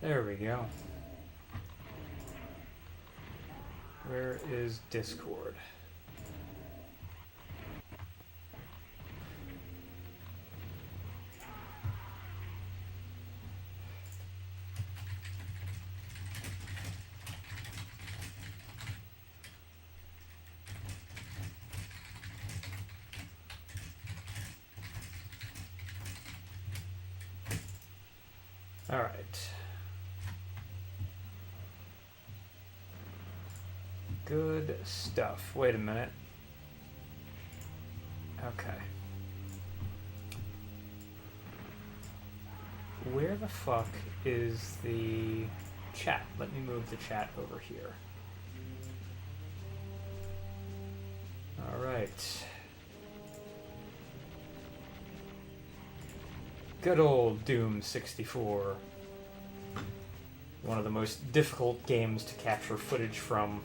There we go. Where is Discord? All right. Good stuff. Wait a minute. Okay. Where the fuck is the chat? Let me move the chat over here. All right. Good old Doom 64. One of the most difficult games to capture footage from.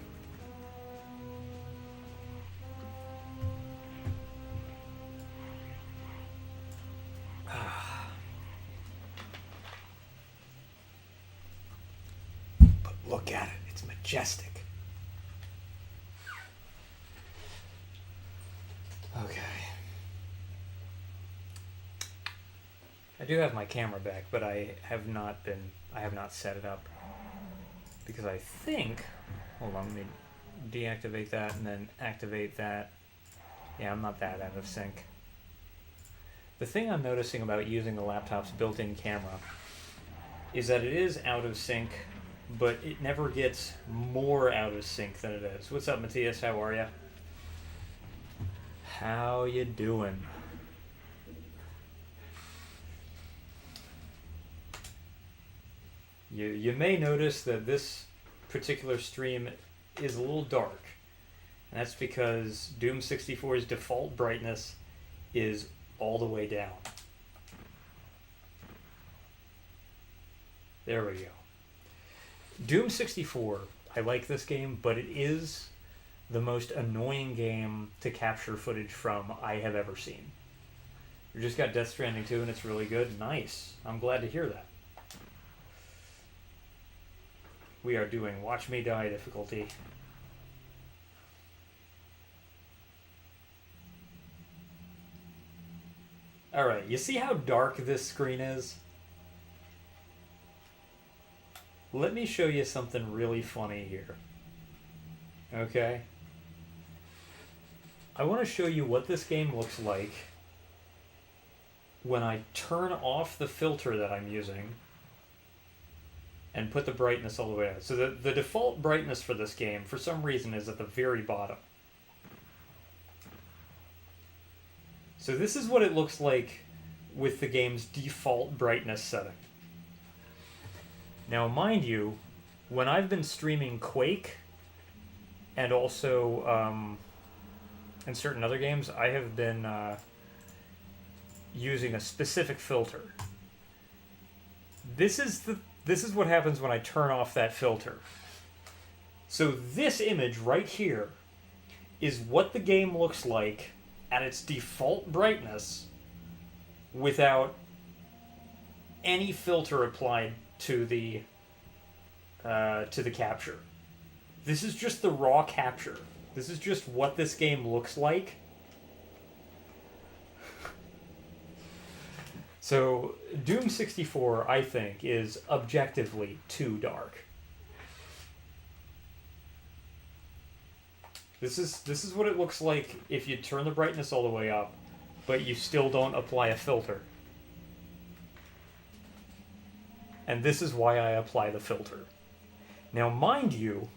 But look at it, it's majestic. Okay. I do have my camera back, but I have not set it up. Because I think, hold on, let me deactivate that and then activate that. Yeah, I'm not that out of sync. The thing I'm noticing about using the laptop's built-in camera is that it is out of sync, but it never gets more out of sync than it is. What's up, Matthias? How are ya? How you doing? You may notice that this particular stream is a little dark. And that's because Doom 64's default brightness is all the way down. There we go. Doom 64, I like this game, but it is the most annoying game to capture footage from I have ever seen. We just got Death Stranding 2 and it's really good. Nice. I'm glad to hear that. We are doing Watch Me Die difficulty. Alright, you see how dark this screen is? Let me show you something really funny here. Okay? I want to show you what this game looks like when I turn off the filter that I'm using and put the brightness all the way out. So the default brightness for this game, for some reason, is at the very bottom. So this is what it looks like with the game's default brightness setting. Now, mind you, when I've been streaming Quake, and also in certain other games, I have been using a specific filter. This is what happens when I turn off that filter. So this image right here is what the game looks like at its default brightness without any filter applied to the capture. This is just the raw capture. This is just what this game looks like. So, Doom 64, I think, is objectively too dark. This is what it looks like if you turn the brightness all the way up, but you still don't apply a filter. And this is why I apply the filter. Now, mind you,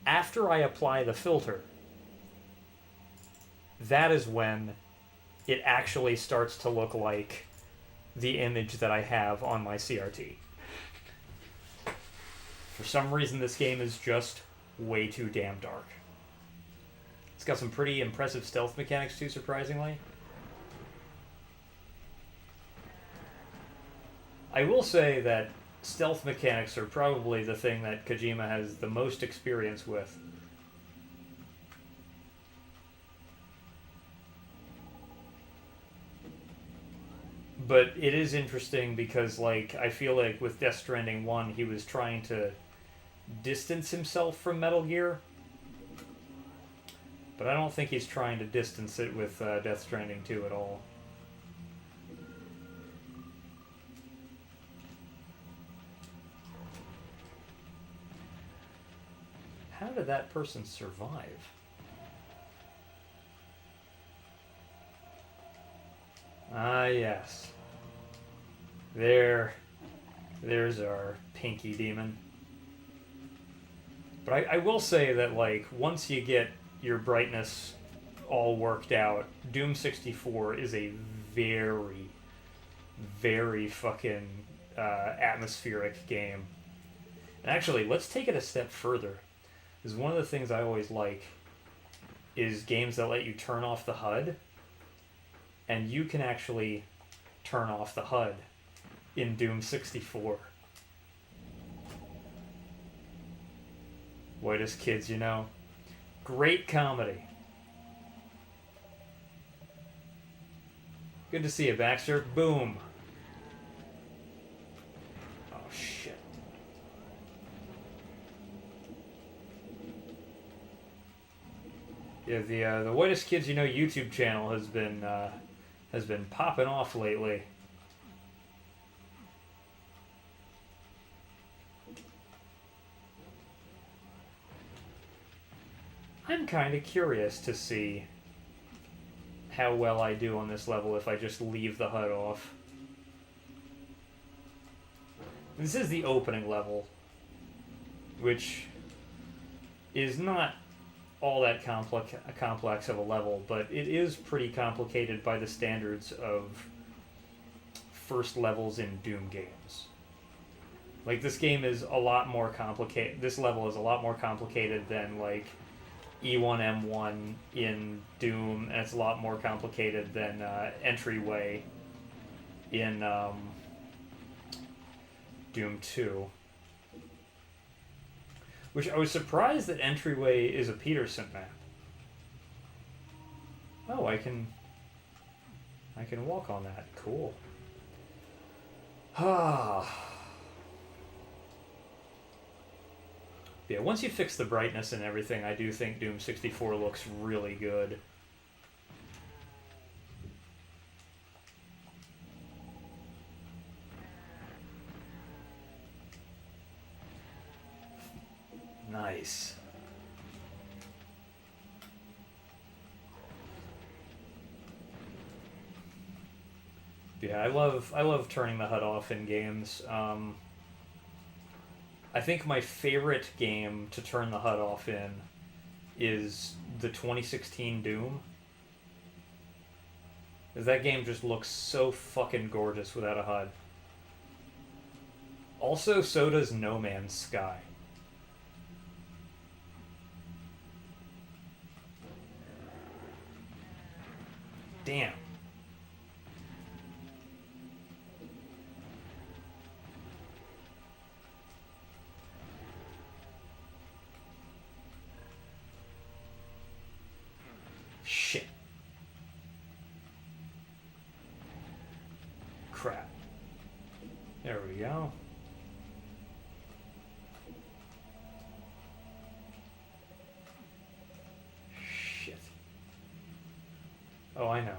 after I apply the filter, that is when it actually starts to look like the image that I have on my CRT. For some reason, this game is just way too damn dark. It's got some pretty impressive stealth mechanics too, surprisingly. I will say that stealth mechanics are probably the thing that Kojima has the most experience with. But it is interesting because, like, I feel like with Death Stranding 1, he was trying to distance himself from Metal Gear. But I don't think he's trying to distance it with Death Stranding 2 at all. How did that person survive? Ah, yes. There's our pinky demon. But I will say that, like, once you get your brightness all worked out, Doom 64 is a very, very fucking atmospheric game. And actually, let's take it a step further. Because one of the things I always like is games that let you turn off the HUD, and you can actually turn off the HUD in Doom 64. Whitest kids, you know. Great comedy. Good to see you, Baxter. Boom. Oh, shit. Yeah, the Whitest Kids You Know YouTube channel has been popping off lately. I'm kind of curious to see how well I do on this level if I just leave the HUD off. This is the opening level, which is not all that complex of a level, but it is pretty complicated by the standards of first levels in Doom games. Like, this game is a lot more complicated. This level is a lot more complicated than, like, E1M1 in Doom, and it's a lot more complicated than Entryway in Doom 2. Which I was surprised that Entryway is a Peterson map. Oh, I can walk on that. Cool. Yeah, once you fix the brightness and everything, I do think Doom 64 looks really good. Nice. Yeah, I love turning the HUD off in games. I think my favorite game to turn the HUD off in is the 2016 Doom. Because that game just looks so fucking gorgeous without a HUD. Also, so does No Man's Sky. Damn. Shit. Crap. There we go. Shit. Oh, I know.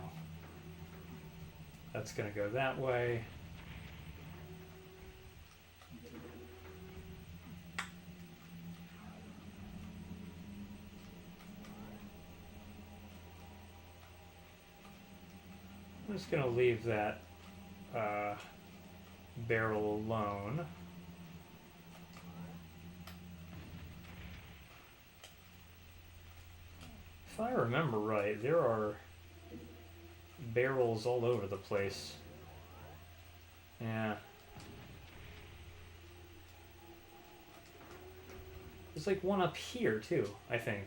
That's gonna go that way. I'm just gonna leave that barrel alone. If I remember right, there are barrels all over the place. Yeah. There's like one up here too, I think.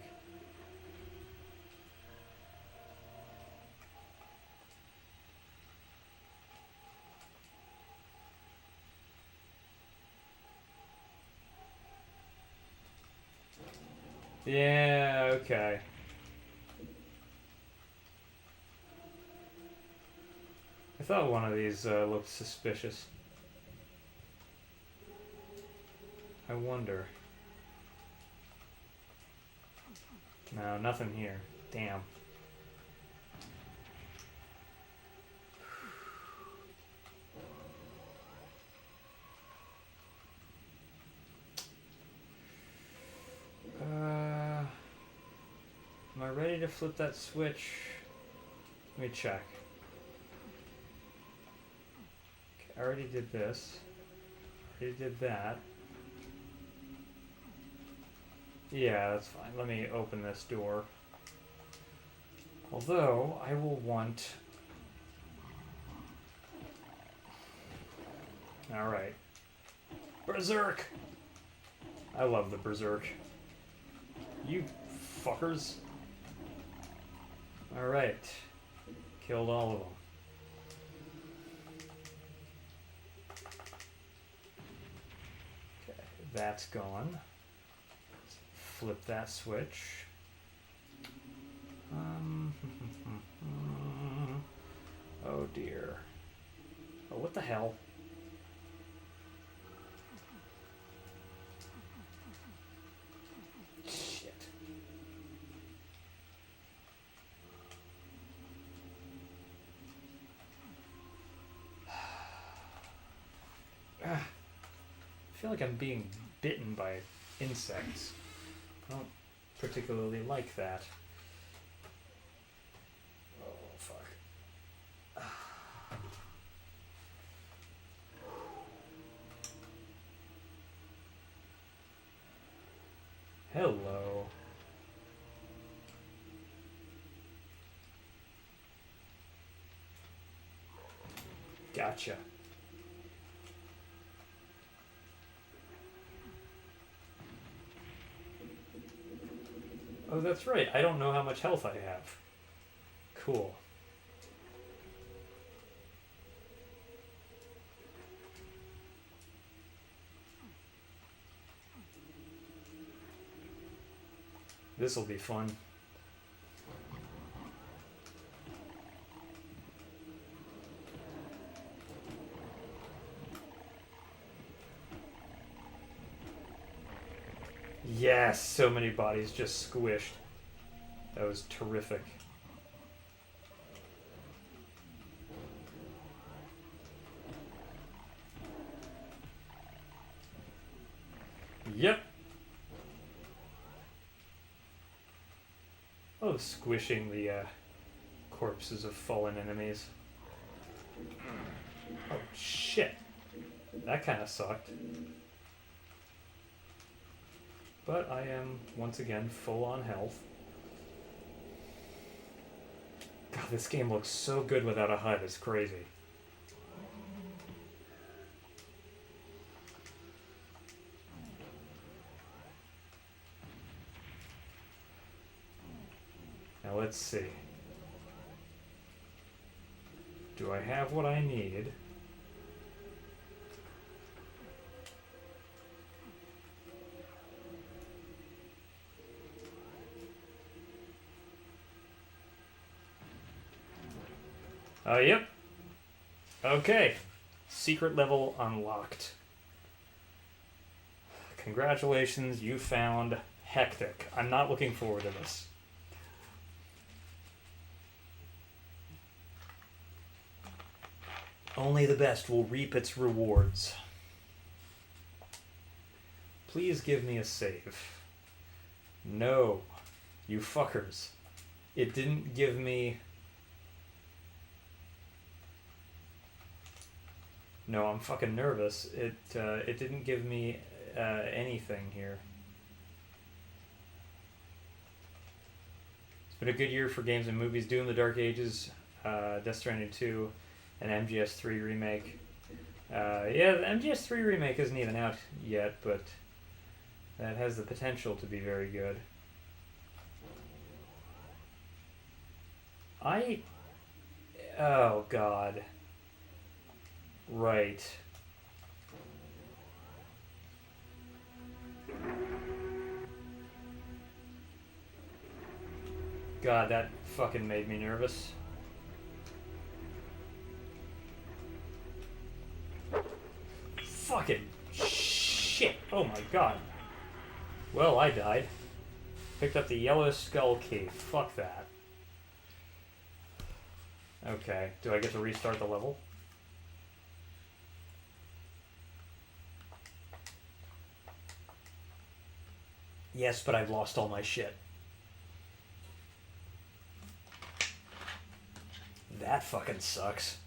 Yeah, okay. I thought one of these looked suspicious. I wonder. No, nothing here. Damn. Am I ready to flip that switch? Let me check. Okay, I already did this. Already did that. Yeah, that's fine. Let me open this door. Although, I will want... Alright. Berserk! I love the Berserk. You fuckers. Alright. Killed all of them. Okay, that's gone. Flip that switch. Oh dear. Oh, what the hell? Shit. I feel like I'm being bitten by insects. I don't particularly like that. Oh, fuck. Hello. Gotcha. Oh, that's right. I don't know how much health I have. Cool. This'll be fun. Yes, so many bodies just squished. That was terrific. Yep. Oh, squishing the corpses of fallen enemies. Oh, shit. That kind of sucked. But I am, once again, full on health. God, this game looks so good without a HUD. It's crazy. Now let's see. Do I have what I need? Yep. Okay. Secret level unlocked. Congratulations, you found Hectic. I'm not looking forward to this. Only the best will reap its rewards. Please give me a save. No. You fuckers. It didn't give me... No, I'm fucking nervous. It didn't give me anything here. It's been a good year for games and movies. Doom: The Dark Ages, Death Stranding 2, and MGS3 remake. Yeah, the MGS3 remake isn't even out yet, but that has the potential to be very good. Oh, God. Right. God, that fucking made me nervous. Fucking shit. Oh my god. Well, I died. Picked up the yellow skull key. Fuck that. Okay. Do I get to restart the level? Yes, but I've lost all my shit. That fucking sucks.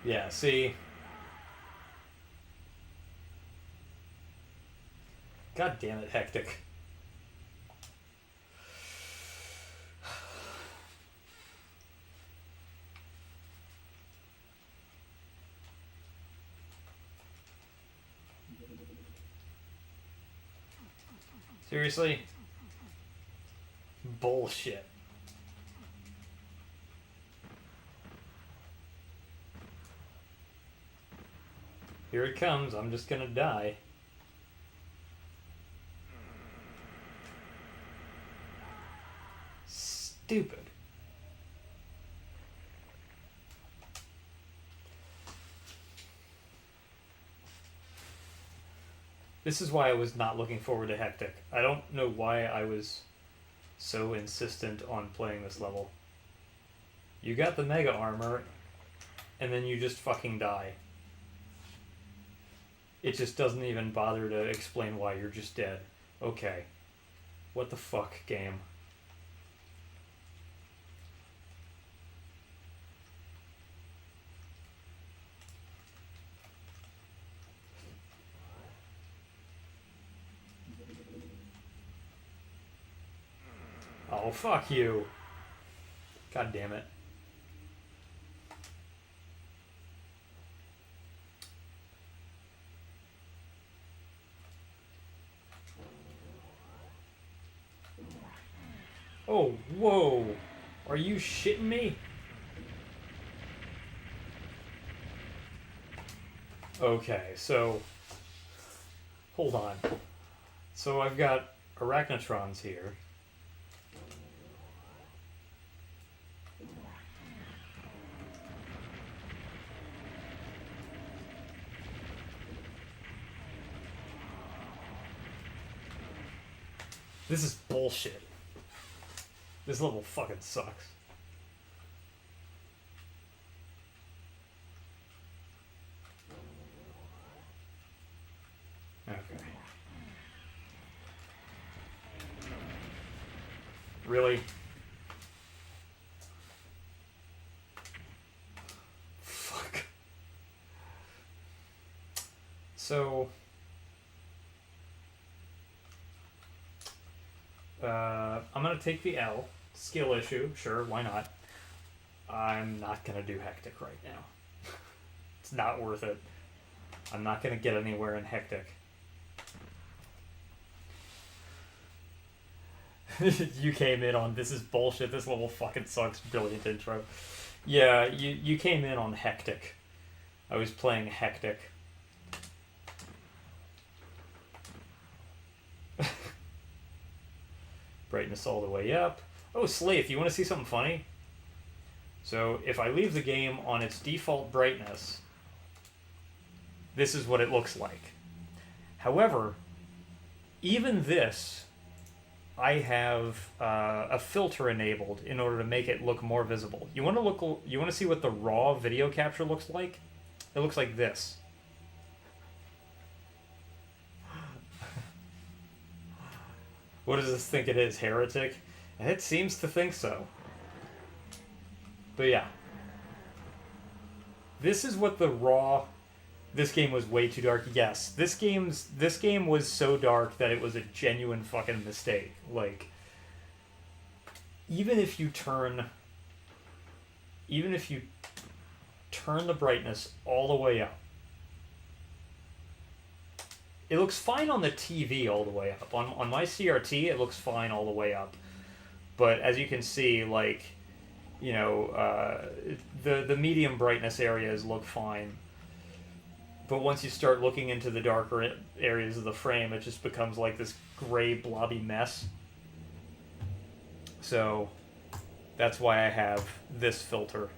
Yeah, see? God damn it, Hectic. Seriously? Bullshit. Here it comes. I'm just gonna die. Stupid. This is why I was not looking forward to Hectic. I don't know why I was so insistent on playing this level. You got the Mega Armor, and then you just fucking die. It just doesn't even bother to explain why you're just dead. Okay. What the fuck, game? Oh, fuck you. God damn it. Oh, whoa. Are you shitting me? Okay, so... Hold on. So I've got Arachnotrons here. This is bullshit. This level fucking sucks. Okay. Really? Fuck. So... I'm gonna take the L. Skill issue, sure, why not? I'm not gonna do Hectic right now. It's not worth it. I'm not gonna get anywhere in Hectic. You came in on, this is bullshit, this level fucking sucks, brilliant intro. Yeah, you came in on Hectic. I was playing Hectic. Brightness all the way up. Oh, Slafe, you want to see something funny? So, if I leave the game on its default brightness, this is what it looks like. However, even this, I have a filter enabled in order to make it look more visible. You want to see what the raw video capture looks like? It looks like this. What does this think it is, Heretic? And it seems to think so. But yeah. This is what the raw... This game was way too dark. Yes, this game was so dark that it was a genuine fucking mistake. Like, even if you turn the brightness all the way up, it looks fine on the TV all the way up. On my CRT, it looks fine all the way up. But as you can see, like, you know, the medium brightness areas look fine. But once you start looking into the darker areas of the frame, it just becomes like this gray, blobby mess. So that's why I have this filter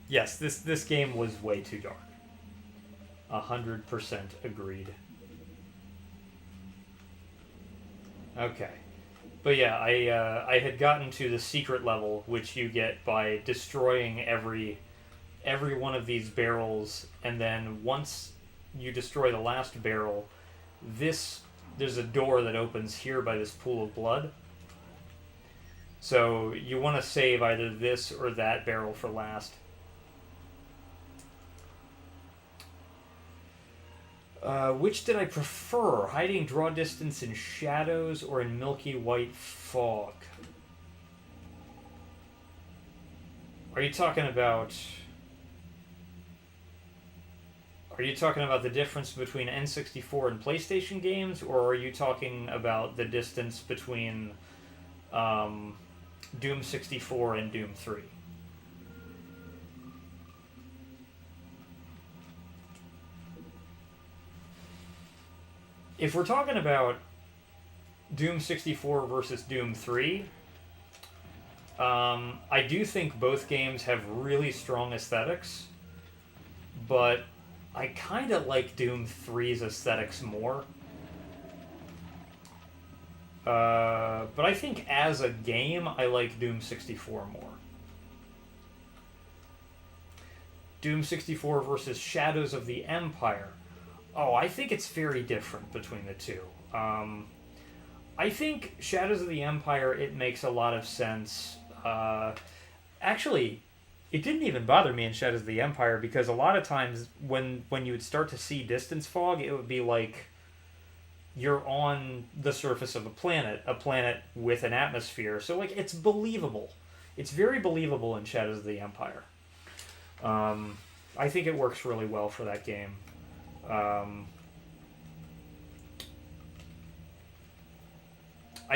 Yes, this game was way too dark. 100% agreed. Okay. But yeah, I had gotten to the secret level, which you get by destroying every one of these barrels, and then once you destroy the last barrel, there's a door that opens here by this pool of blood. So you want to save either this or that barrel for last. Which did I prefer? Hiding draw distance in shadows or in milky white fog? Are you talking about... Are you talking about the difference between N64 and PlayStation games, or are you talking about the distance between Doom 64 and Doom 3? If we're talking about Doom 64 versus Doom 3, I do think both games have really strong aesthetics, but I kind of like Doom 3's aesthetics more. But I think as a game, I like Doom 64 more. Doom 64 versus Shadows of the Empire. Oh, I think it's very different between the two. I think Shadows of the Empire, it makes a lot of sense. Actually, it didn't even bother me in Shadows of the Empire because a lot of times when you would start to see distance fog, it would be like you're on the surface of a planet with an atmosphere. So, like, it's believable. It's very believable in Shadows of the Empire. I think it works really well for that game. I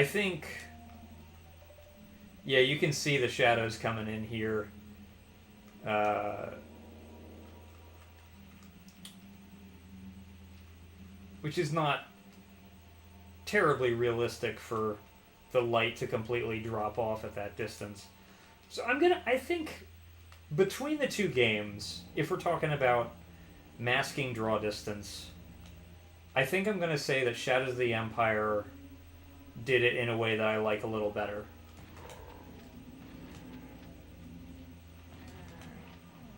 think... Yeah, you can see the shadows coming in here. Which is not terribly realistic for the light to completely drop off at that distance. So I think between the two games, if we're talking about masking draw distance, I think I'm gonna say that Shadows of the Empire did it in a way that I like a little better.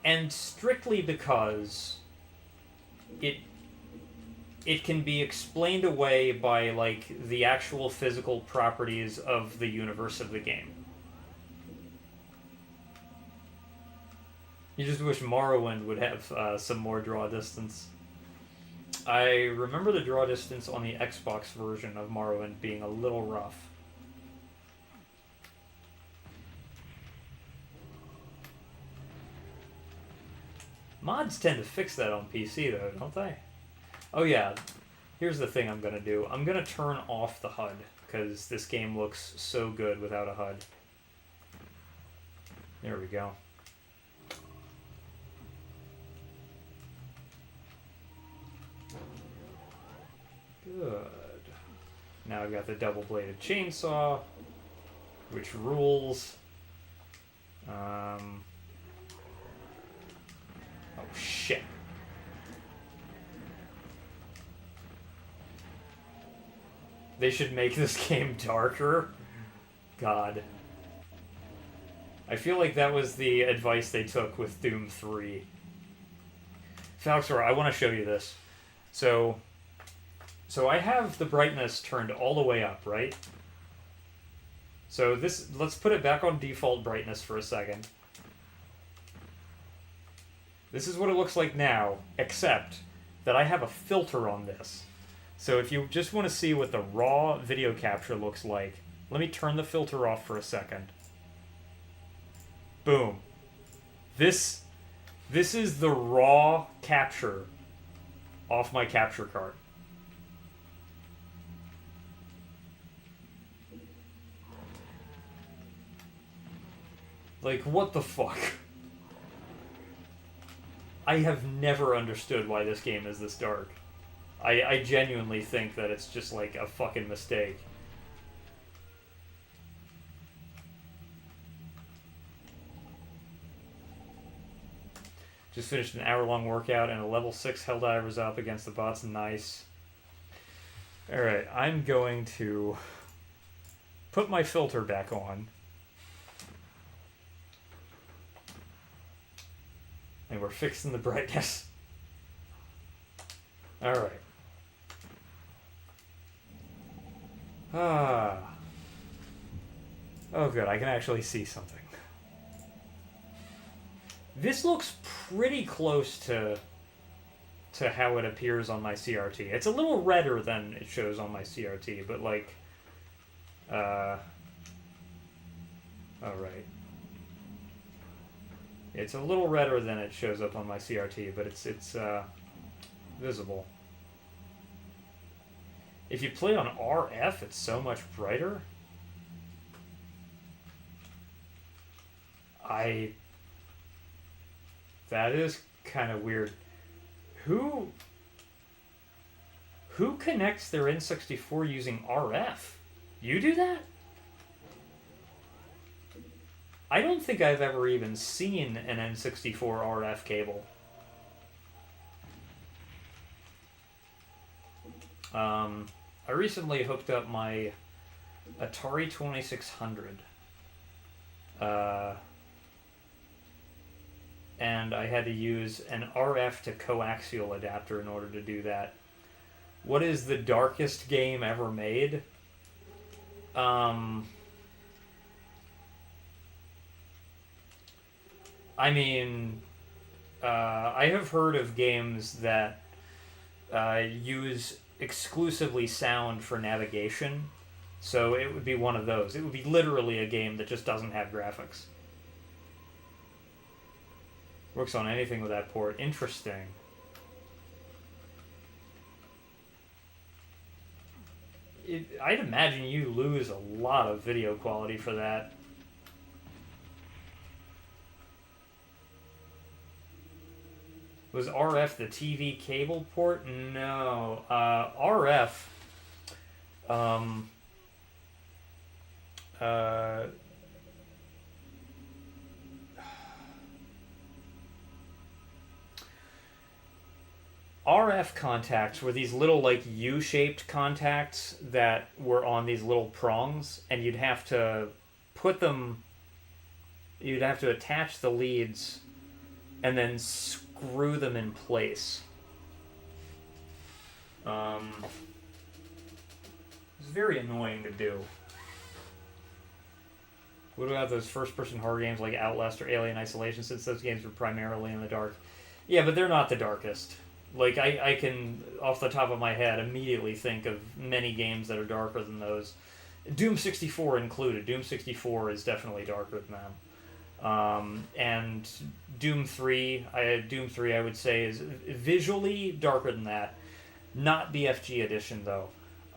And strictly because it can be explained away by, like, the actual physical properties of the universe of the game. You just wish Morrowind would have some more draw distance. I remember the draw distance on the Xbox version of Morrowind being a little rough. Mods tend to fix that on PC, though, don't they? Oh yeah, here's the thing I'm going to do. I'm going to turn off the HUD, because this game looks so good without a HUD. There we go. Good. Now I've got the double-bladed chainsaw, which rules. Oh, shit. They should make this game darker. God. I feel like that was the advice they took with Doom 3. Falxor, I want to show you this. So I have the brightness turned all the way up, right? So let's put it back on default brightness for a second. This is what it looks like now, except that I have a filter on this. So if you just want to see what the raw video capture looks like, let me turn the filter off for a second. Boom. This is the raw capture off my capture card. Like, what the fuck? I have never understood why this game is this dark. I genuinely think that it's just like a fucking mistake. Just finished an hour-long workout and a level 6 Helldivers up against the bots. Nice. Alright, I'm going to put my filter back on. And we're fixing the brightness. Alright. Ah. Oh good, I can actually see something. This looks pretty close to how it appears on my CRT. It's a little redder than it shows on my CRT, but like... Alright. It's a little redder than it shows up on my CRT, but it's visible. If you play on RF, it's so much brighter. That is kind of weird. Who connects their N64 using RF? You do that? I don't think I've ever even seen an N64 RF cable. I recently hooked up my Atari 2600. And I had to use an RF to coaxial adapter in order to do that. What is the darkest game ever made? I mean, I have heard of games that use exclusively sound for navigation, so it would be one of those. It would be literally a game that just doesn't have graphics. Works on anything with that port. Interesting. I'd imagine you lose a lot of video quality for that. Was RF the TV cable port? No. RF... RF contacts were these little, like, U-shaped contacts that were on these little prongs, and you'd have to put them... You'd have to attach the leads and then screw them in place. It's very annoying to do. What about those first-person horror games like Outlast or Alien Isolation, since those games were primarily in the dark? Yeah, but they're not the darkest. Like, I can, off the top of my head, immediately think of many games that are darker than those. Doom 64 included. Doom 64 is definitely darker than them. And Doom 3, I would say, is visually darker than that. Not BFG Edition, though.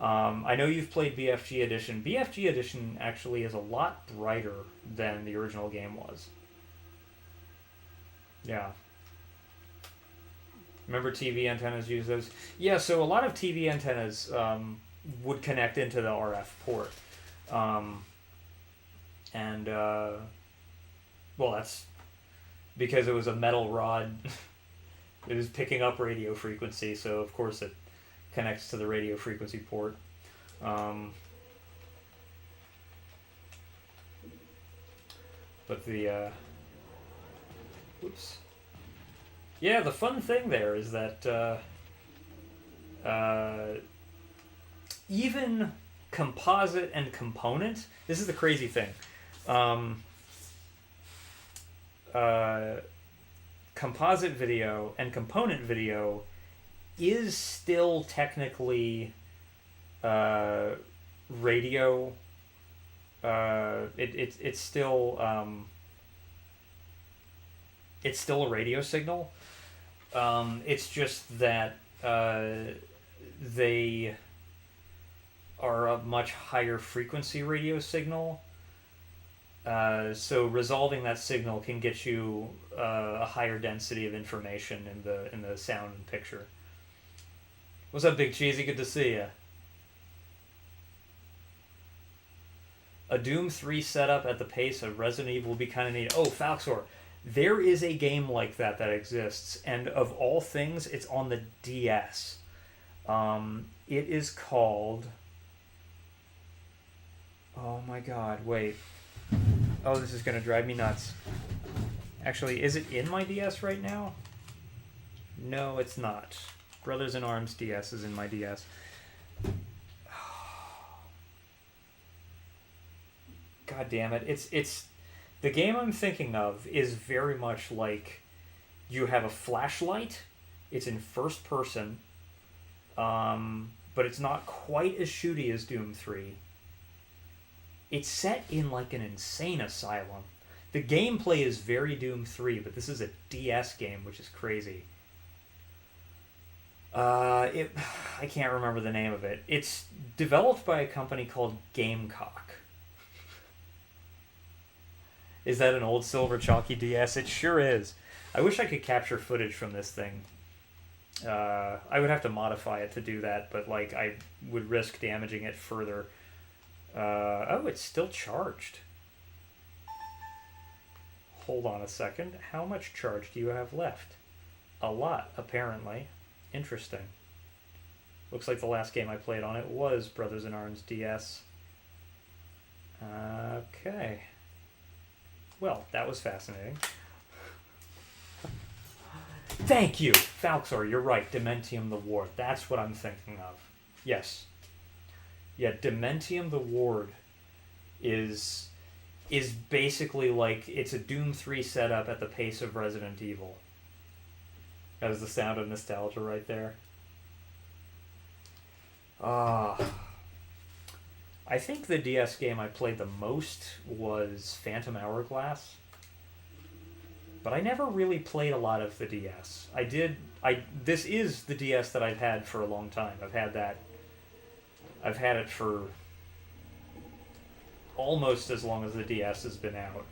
I know you've played BFG Edition. BFG Edition actually is a lot brighter than the original game was. Yeah. Remember TV antennas use those? Yeah, so a lot of TV antennas would connect into the RF port. Well, that's because it was a metal rod. It was picking up radio frequency, so of course it connects to the radio frequency port. But the... Whoops. Yeah, the fun thing there is that even composite and component, this is the crazy thing. Composite video and component video is still technically radio. It's still a radio signal. It's just that they are a much higher frequency radio signal. So resolving that signal can get you a higher density of information in the sound and picture. What's up, Big Cheesy? Good to see ya. A Doom 3 setup at the pace of Resident Evil will be kind of neat. Oh, Falxor, There is a game like that that exists, and of all things, it's on the DS. It is called... Oh my god, wait. Oh, this is going to drive me nuts. Actually, is it in my DS right now? No, it's not. Brothers in Arms DS is in my DS. God damn it. It's the game I'm thinking of is very much like you have a flashlight. It's in first person. But it's not quite as shooty as Doom 3. It's set in like an insane asylum. The gameplay is very Doom 3, but this is a DS game, which is crazy. I can't remember the name of it. It's developed by a company called Gamecock. Is that an old silver chalky DS? It sure is. I wish I could capture footage from this thing. I would have to modify it to do that, but like I would risk damaging it further. Oh, it's still charged. Hold on a second. How much charge do you have left? A lot, apparently. Interesting. Looks like the last game I played on it was Brothers in Arms DS. Okay. Well, that was fascinating. Thank you! Falxor, you're right. Dementium the Ward. That's what I'm thinking of. Yes. Yeah, Dementium the Ward is basically like it's a Doom 3 setup at the pace of Resident Evil. That is the sound of nostalgia right there. I think the DS game I played the most was Phantom Hourglass. But I never really played a lot of the DS. This is the DS that I've had for a long time. I've had it for almost as long as the DS has been out.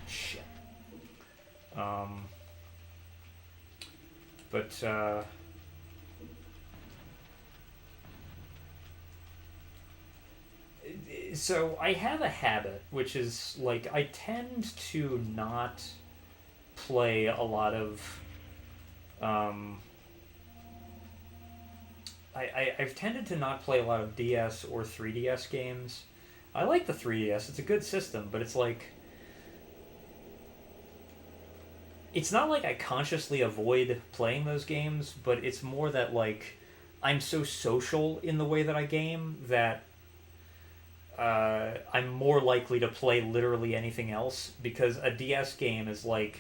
Shit. So I have a habit, which is like I tend to not play a lot of I've tended to not play a lot of DS or 3DS games. I like the 3DS, it's a good system, but it's like it's not like I consciously avoid playing those games, but it's more that like I'm so social in the way that I game that I'm more likely to play literally anything else, because a DS game is like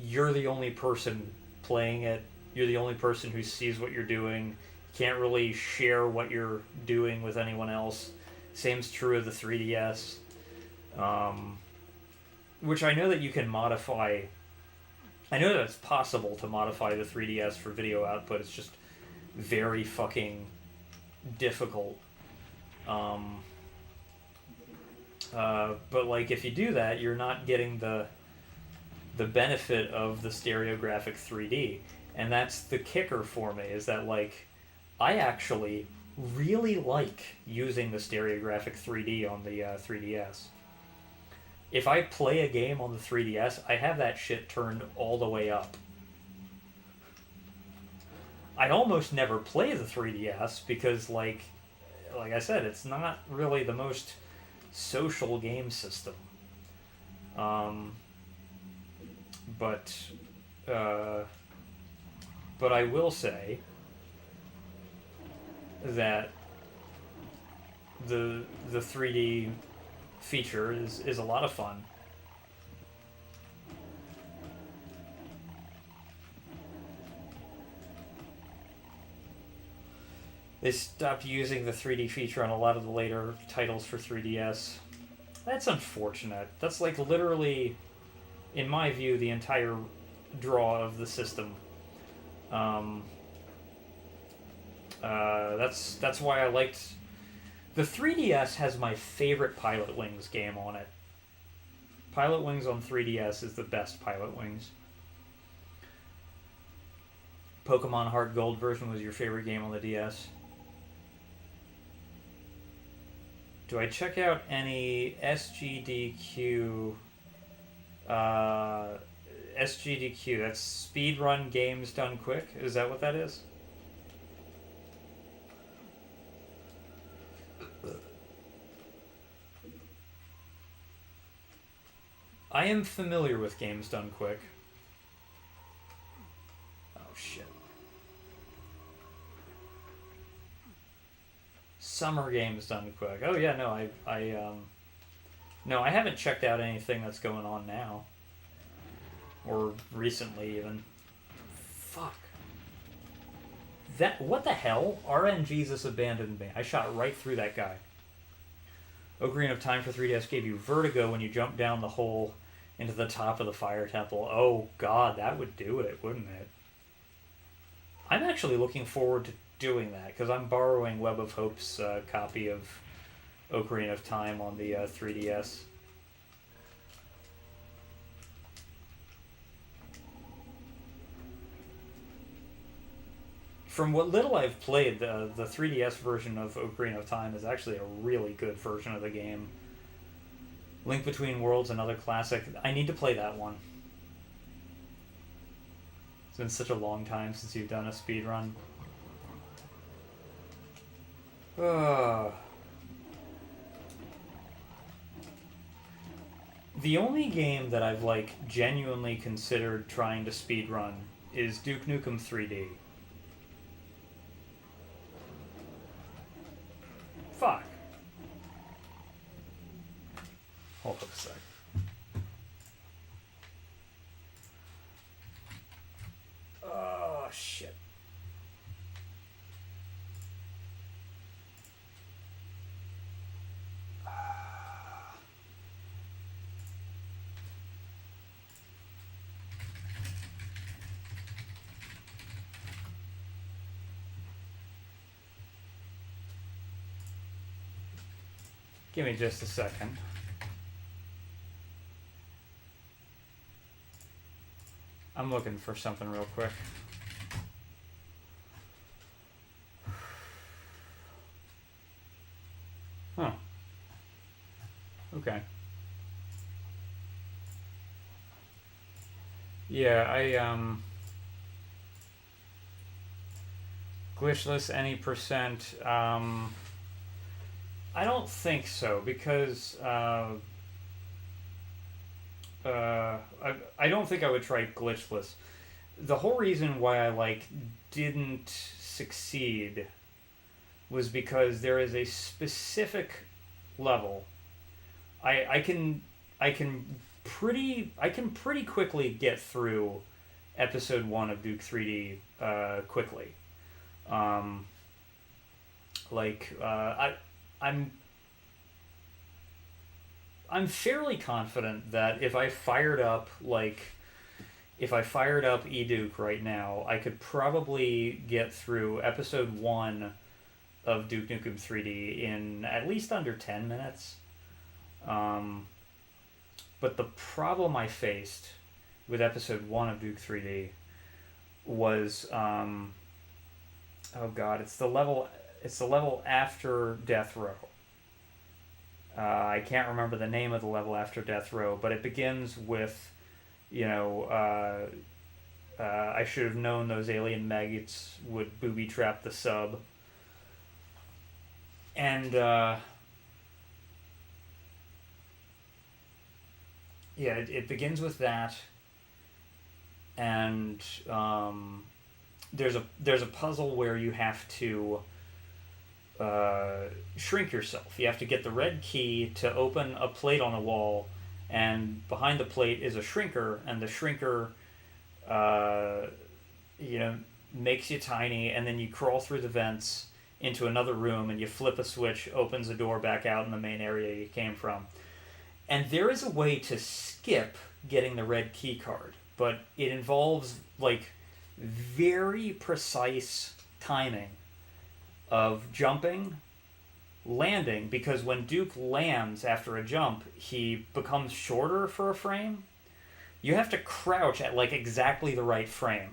you're the only person playing it, you're the only person who sees what you're doing, you can't really share what you're doing with anyone else. Same's true of the 3DS, which I know that you can modify. I know that it's possible to modify the 3DS for video output, it's just very fucking difficult. But like if you do that, you're not getting the benefit of the stereographic 3D, and that's the kicker for me, is that like I actually really like using the stereographic 3D on the 3DS. If I play a game on the 3DS, I have that shit turned all the way up. I almost never play the 3DS because like I said, it's not really the most social game system. But I will say that the 3D feature is a lot of fun. They stopped using the 3D feature on a lot of the later titles for 3DS. That's unfortunate. That's like literally, in my view, the entire draw of the system. That's why I liked... The 3DS has my favorite Pilot Wings game on it. Pilot Wings on 3DS is the best Pilot Wings. Pokemon Heart Gold version was your favorite game on the DS? Do I check out any SGDQ? SGDQ, that's speedrun games done quick. Is that what that is? I am familiar with games done quick. Oh shit. Summer games done quick. Oh yeah, no, no, I haven't checked out anything that's going on now. Or recently even. Fuck. What the hell? RNGesus abandoned me. I shot right through that guy. Ocarina of Time for 3DS gave you vertigo when you jumped down the hole into the top of the fire temple. Oh god, that would do it, wouldn't it? I'm actually looking forward to doing that, because I'm borrowing Web of Hope's copy of Ocarina of Time on the 3DS. From what little I've played, the 3DS version of Ocarina of Time is actually a really good version of the game. Link Between Worlds, another classic. I need to play that one. It's been such a long time since you've done a speedrun. The only game that I've, like, genuinely considered trying to speedrun is Duke Nukem 3D. Fuck. Hold up a sec. Oh, shit. Give me just a second. I'm looking for something real quick. Huh. Okay. Yeah, glitchless any percent, I don't think so, because I don't think I would try glitchless. The whole reason why I didn't succeed was because there is a specific level. I can pretty quickly get through episode 1 of Duke 3D quickly. I'm fairly confident that if I fired up eDuke right now, I could probably get through episode 1 of Duke Nukem 3D in at least under 10 minutes. But the problem I faced with episode 1 of Duke 3D was oh god, it's the level after Death Row. I can't remember the name of the level after Death Row, but it begins with, I should have known those alien maggots would booby trap the sub. And, it begins with that, and there's a puzzle where you have to shrink yourself. You have to get the red key to open a plate on a wall, and behind the plate is a shrinker, and the shrinker makes you tiny, and then you crawl through the vents into another room, and you flip a switch, opens the door back out in the main area you came from. And there is a way to skip getting the red key card, but it involves very precise timing of jumping, landing, because when Duke lands after a jump, he becomes shorter for a frame. You have to crouch at exactly the right frame,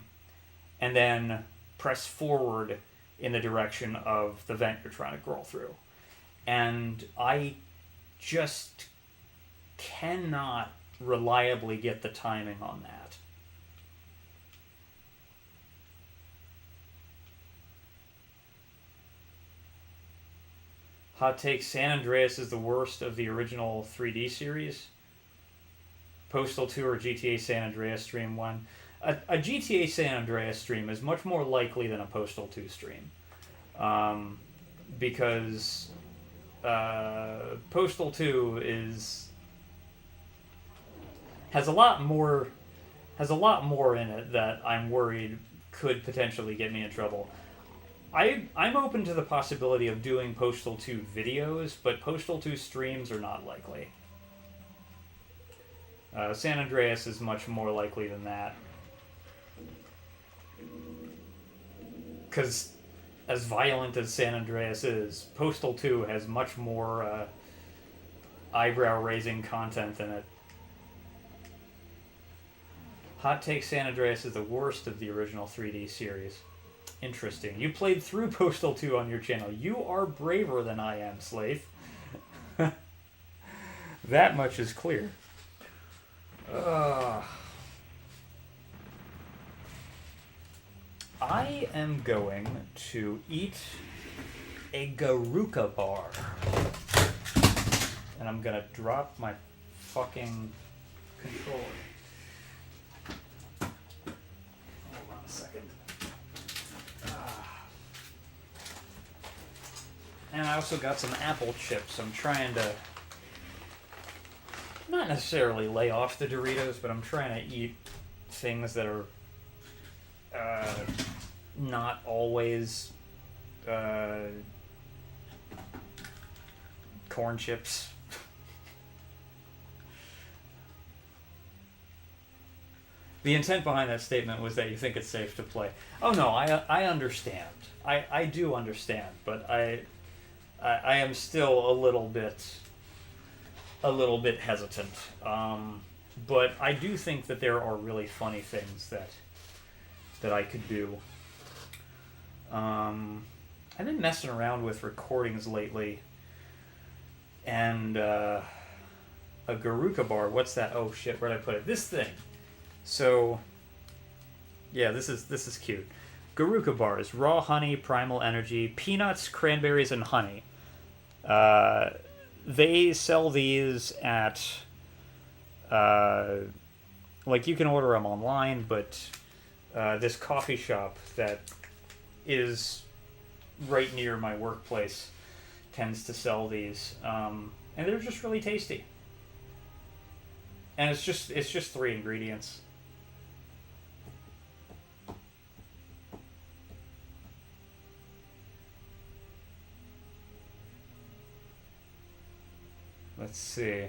and then press forward in the direction of the vent you're trying to crawl through. and I just cannot reliably get the timing on that. Hot take: San Andreas is the worst of the original 3D series. Postal 2 or GTA San Andreas stream 1. A GTA San Andreas stream is much more likely than a Postal 2 stream. Because Postal 2 has a lot more in it that I'm worried could potentially get me in trouble. I'm open to the possibility of doing Postal 2 videos, but Postal 2 streams are not likely. San Andreas is much more likely than that. Because as violent as San Andreas is, Postal 2 has much more eyebrow-raising content in it. Hot take: San Andreas is the worst of the original 3D series. Interesting. You played through Postal 2 on your channel. You are braver than I am, Slave. That much is clear. I am going to eat a Garuka bar. And I'm gonna drop my fucking controller. Hold on a second. And I also got some apple chips. I'm trying to not necessarily lay off the Doritos, but I'm trying to eat things that are not always corn chips. The intent behind that statement was that you think it's safe to play. Oh no, I understand. I do understand, but I am still a little bit hesitant. But I do think that there are really funny things that I could do. I've been messing around with recordings lately, and a Garuka bar. What's that? Oh shit! Where'd I put it? This thing. So, yeah, this is cute. Garuka bars: raw honey, primal energy, peanuts, cranberries, and honey. They sell these at, like, you can order them online, but this coffee shop that is right near my workplace tends to sell these, and they're just really tasty. And it's just 3 ingredients. Let's see.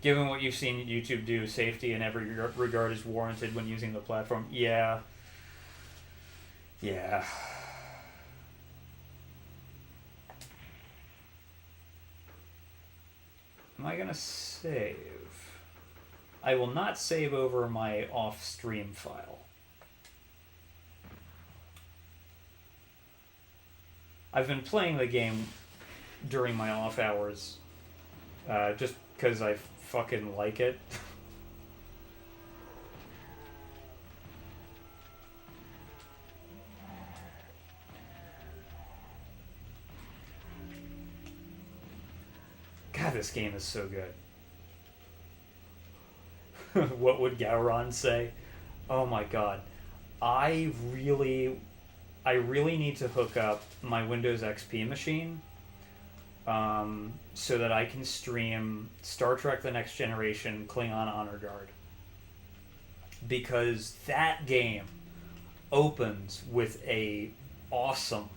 Given what you've seen YouTube do, safety in every regard is warranted when using the platform. Yeah. Yeah. Am I gonna save? I will not save over my off-stream file. I've been playing the game during my off hours, just because I fucking like it. God, this game is so good. What would Gowron say? Oh my god. I really need to hook up my Windows XP machine so that I can stream Star Trek The Next Generation Klingon Honor Guard. Because that game opens with an awesome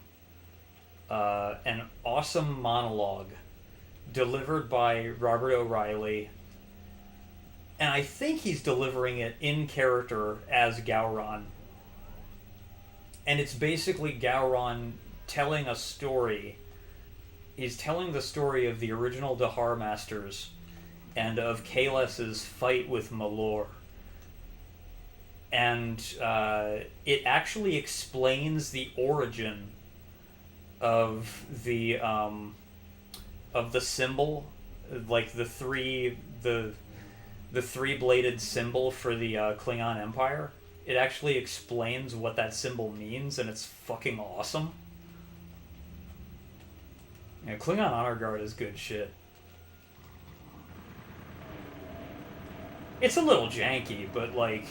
monologue delivered by Robert O'Reilly. And I think he's delivering it in character as Gowron. And it's basically Gowron telling a story. He's telling the story of the original Dahar Masters and of Kales's fight with Malor. And it actually explains the origin of the symbol, like the three-bladed symbol for the Klingon Empire. It actually explains what that symbol means, and it's fucking awesome. Yeah, Klingon Honor Guard is good shit. It's a little janky, but like,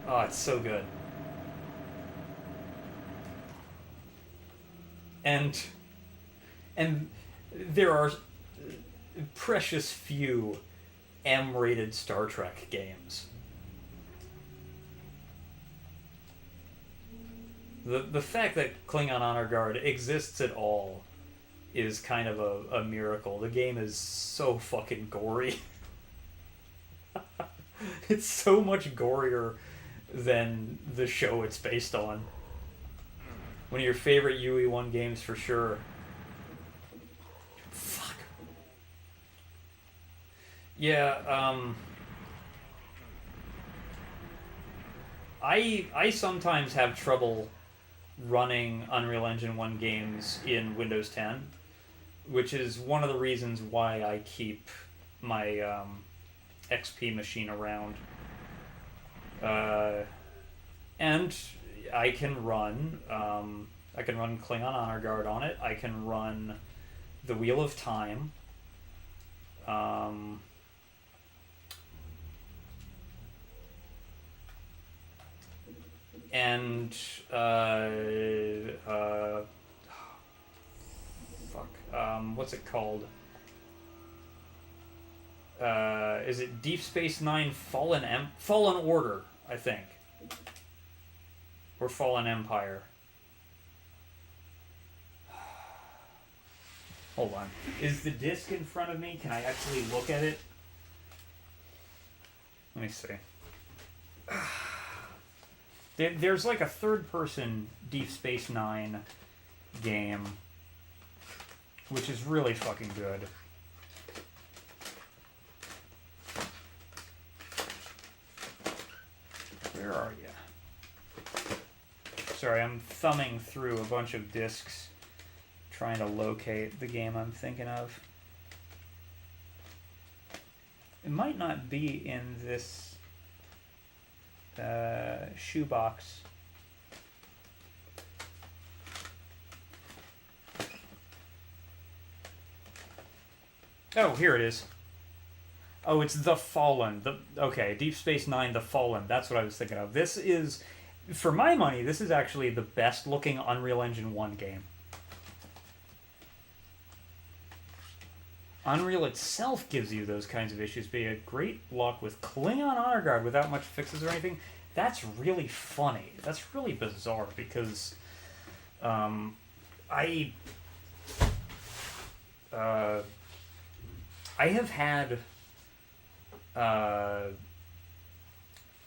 oh, it's so good. And there are precious few M-rated Star Trek games. The fact that Klingon Honor Guard exists at all is kind of a miracle. The game is so fucking gory. It's so much gorier than the show it's based on. One of your favorite UE1 games for sure. Fuck. Yeah, I sometimes have trouble running Unreal Engine 1 games in Windows 10, which is one of the reasons why I keep my XP machine around. And I can run Klingon Honor Guard on it. I can run the Wheel of Time. And what's it called? Is it Deep Space Nine Fallen Order, I think, or Fallen Empire? Hold on. Is the disc in front of me? Can I actually look at it? Let me see. There's like a third-person Deep Space Nine game, which is really fucking good. Where are you? Sorry, I'm thumbing through a bunch of discs trying to locate the game I'm thinking of. It might not be in this shoebox. Oh, here it is. Oh, it's The Fallen. Okay, Deep Space Nine, The Fallen. That's what I was thinking of. This is, for my money, this is actually the best looking Unreal Engine 1 game. Unreal itself gives you those kinds of issues, but you had great luck with Klingon Honor Guard without much fixes or anything. That's really funny. That's really bizarre because I have had I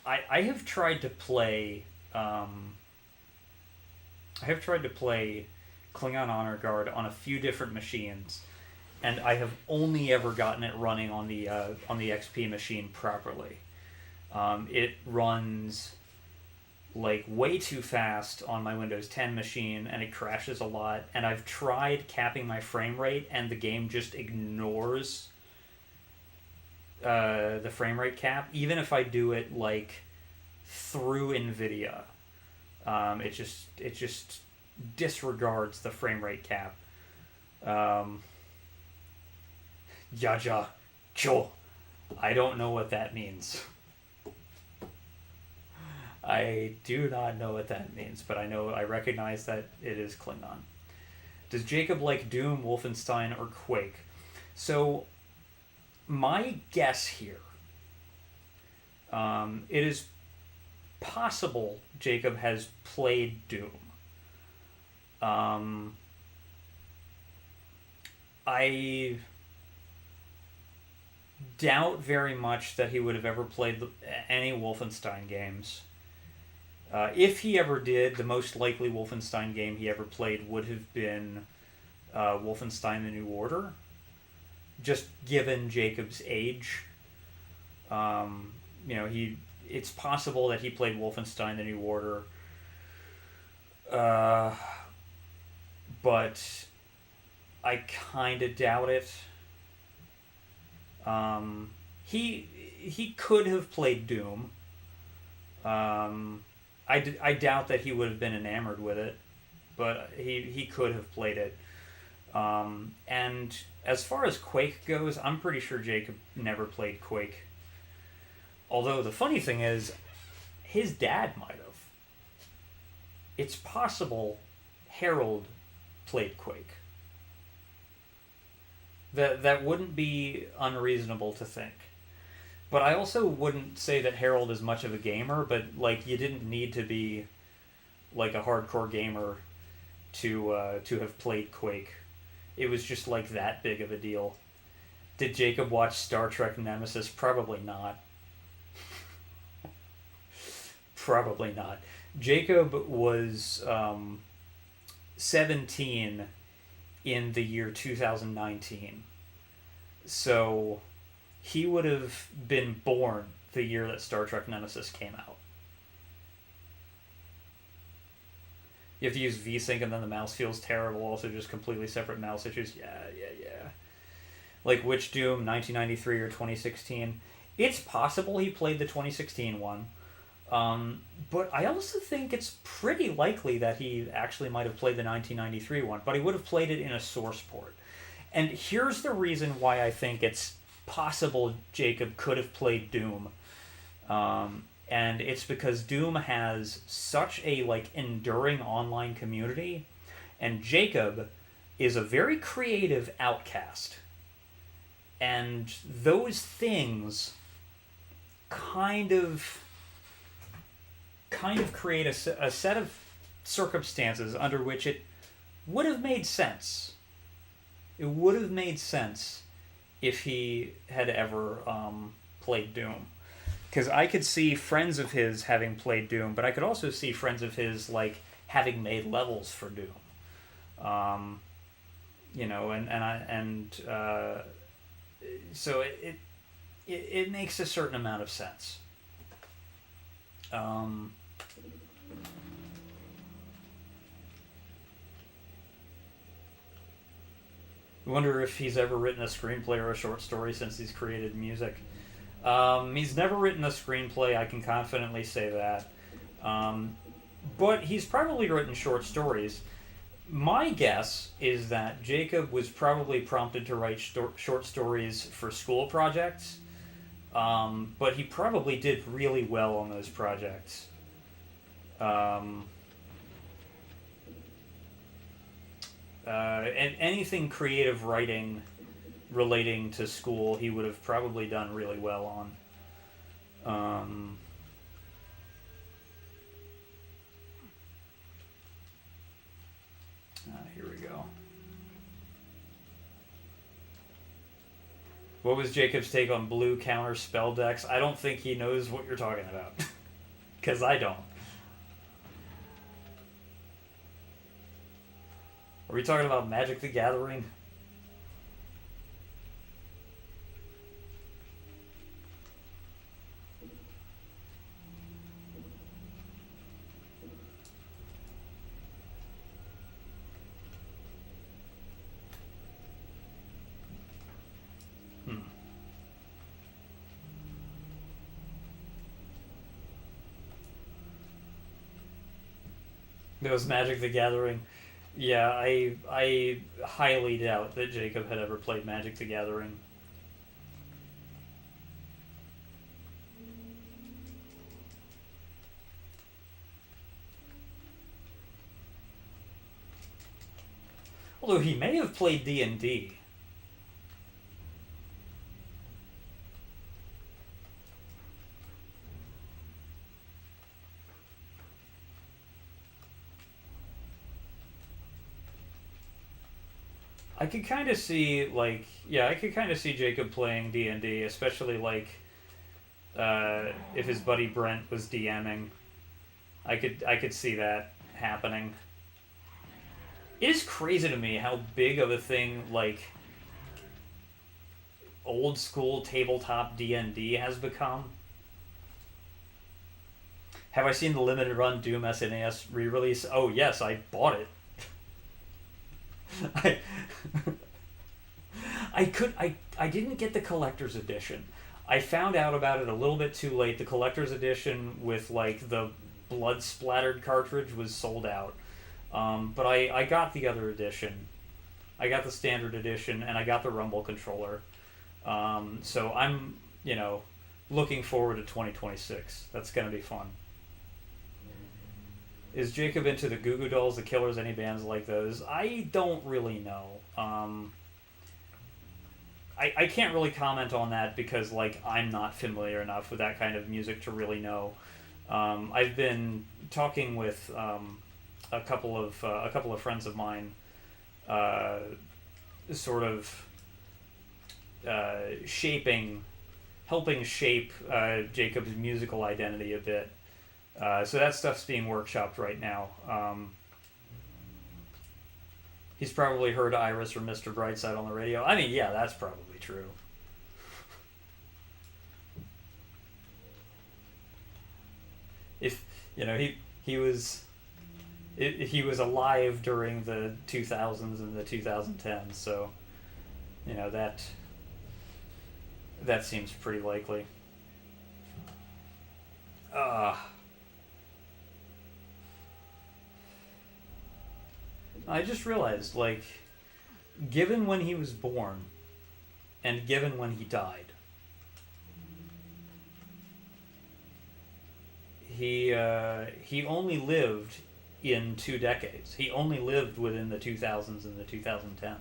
have tried to play Klingon Honor Guard on a few different machines, and I have only ever gotten it running on the XP machine properly. It runs like way too fast on my Windows 10 machine, and it crashes a lot. And I've tried capping my frame rate, and the game just ignores the frame rate cap, even if I do it like through NVIDIA. It just disregards the frame rate cap. Yaja Cho. I don't know what that means. I do not know what that means, but I recognize that it is Klingon. Does Jacob like Doom, Wolfenstein, or Quake? So, my guess here, it is possible Jacob has played Doom. I doubt very much that he would have ever played any Wolfenstein games. If he ever did, the most likely Wolfenstein game he ever played would have been Wolfenstein: The New Order, just given Jacob's age. It's possible that he played Wolfenstein: The New Order. but I kind of doubt it. He could have played Doom. I doubt that he would have been enamored with it, but he could have played it. And as far as Quake goes, I'm pretty sure Jacob never played Quake. Although the funny thing is, his dad might have. It's possible Harold played Quake. That wouldn't be unreasonable to think. But I also wouldn't say that Harold is much of a gamer, but like you didn't need to be like a hardcore gamer to have played Quake. It was just like that big of a deal. Did Jacob watch Star Trek Nemesis? Probably not. Probably not. Jacob was 17 in the year 2019. So he would have been born the year that Star Trek Nemesis came out. You have to use VSync and then the mouse feels terrible. Also just completely separate mouse issues. Yeah. Like which Doom, 1993 or 2016? It's possible he played the 2016 one. But I also think it's pretty likely that he actually might have played the 1993 one, but he would have played it in a source port. And here's the reason why I think it's possible Jacob could have played Doom. And it's because Doom has such a like enduring online community, and Jacob is a very creative outcast. And those things kind of create a set of circumstances under which it would have made sense. It would have made sense if he had ever played Doom. Because I could see friends of his having played Doom, but I could also see friends of his like having made levels for Doom. So it makes a certain amount of sense. I wonder if he's ever written a screenplay or a short story since he's created music. He's never written a screenplay, I can confidently say that. But he's probably written short stories. My guess is that Jacob was probably prompted to write short stories for school projects, but he probably did really well on those projects. And anything creative writing relating to school, he would have probably done really well on. Here we go. What was Jacob's take on blue counter spell decks? I don't think he knows what you're talking about. Because I don't. Are we talking about Magic the Gathering? It was Magic the Gathering. Yeah, I highly doubt that Jacob had ever played Magic the Gathering. Although he may have played D&D. I could kind of see, like, yeah, I could kind of see Jacob playing D&D, especially, like, if his buddy Brent was DMing. I could see that happening. It is crazy to me how big of a thing, like, old school tabletop D&D has become. Have I seen the limited run Doom SNES re-release? Oh, yes, I bought it. I I didn't get the collector's edition. I found out about it a little bit too late. The collector's edition with like the blood splattered cartridge was sold out. But I got the other edition. I got the standard edition and I got the Rumble controller. So I'm, looking forward to 2026. That's going to be fun. Is Jacob into the Goo Goo Dolls, the Killers, any bands like those? I don't really know. I can't really comment on that because I'm not familiar enough with that kind of music to really know. I've been talking with a couple of friends of mine, sort of helping shape Jacob's musical identity a bit. So that stuff's being workshopped right now. He's probably heard Iris or Mr. Brightside on the radio. I mean, yeah, that's probably true. If he was alive during the 2000s and the 2010s, so that seems pretty likely. I just realized, given when he was born and given when he died, he only lived in 2 decades. He only lived within the 2000s and the 2010s.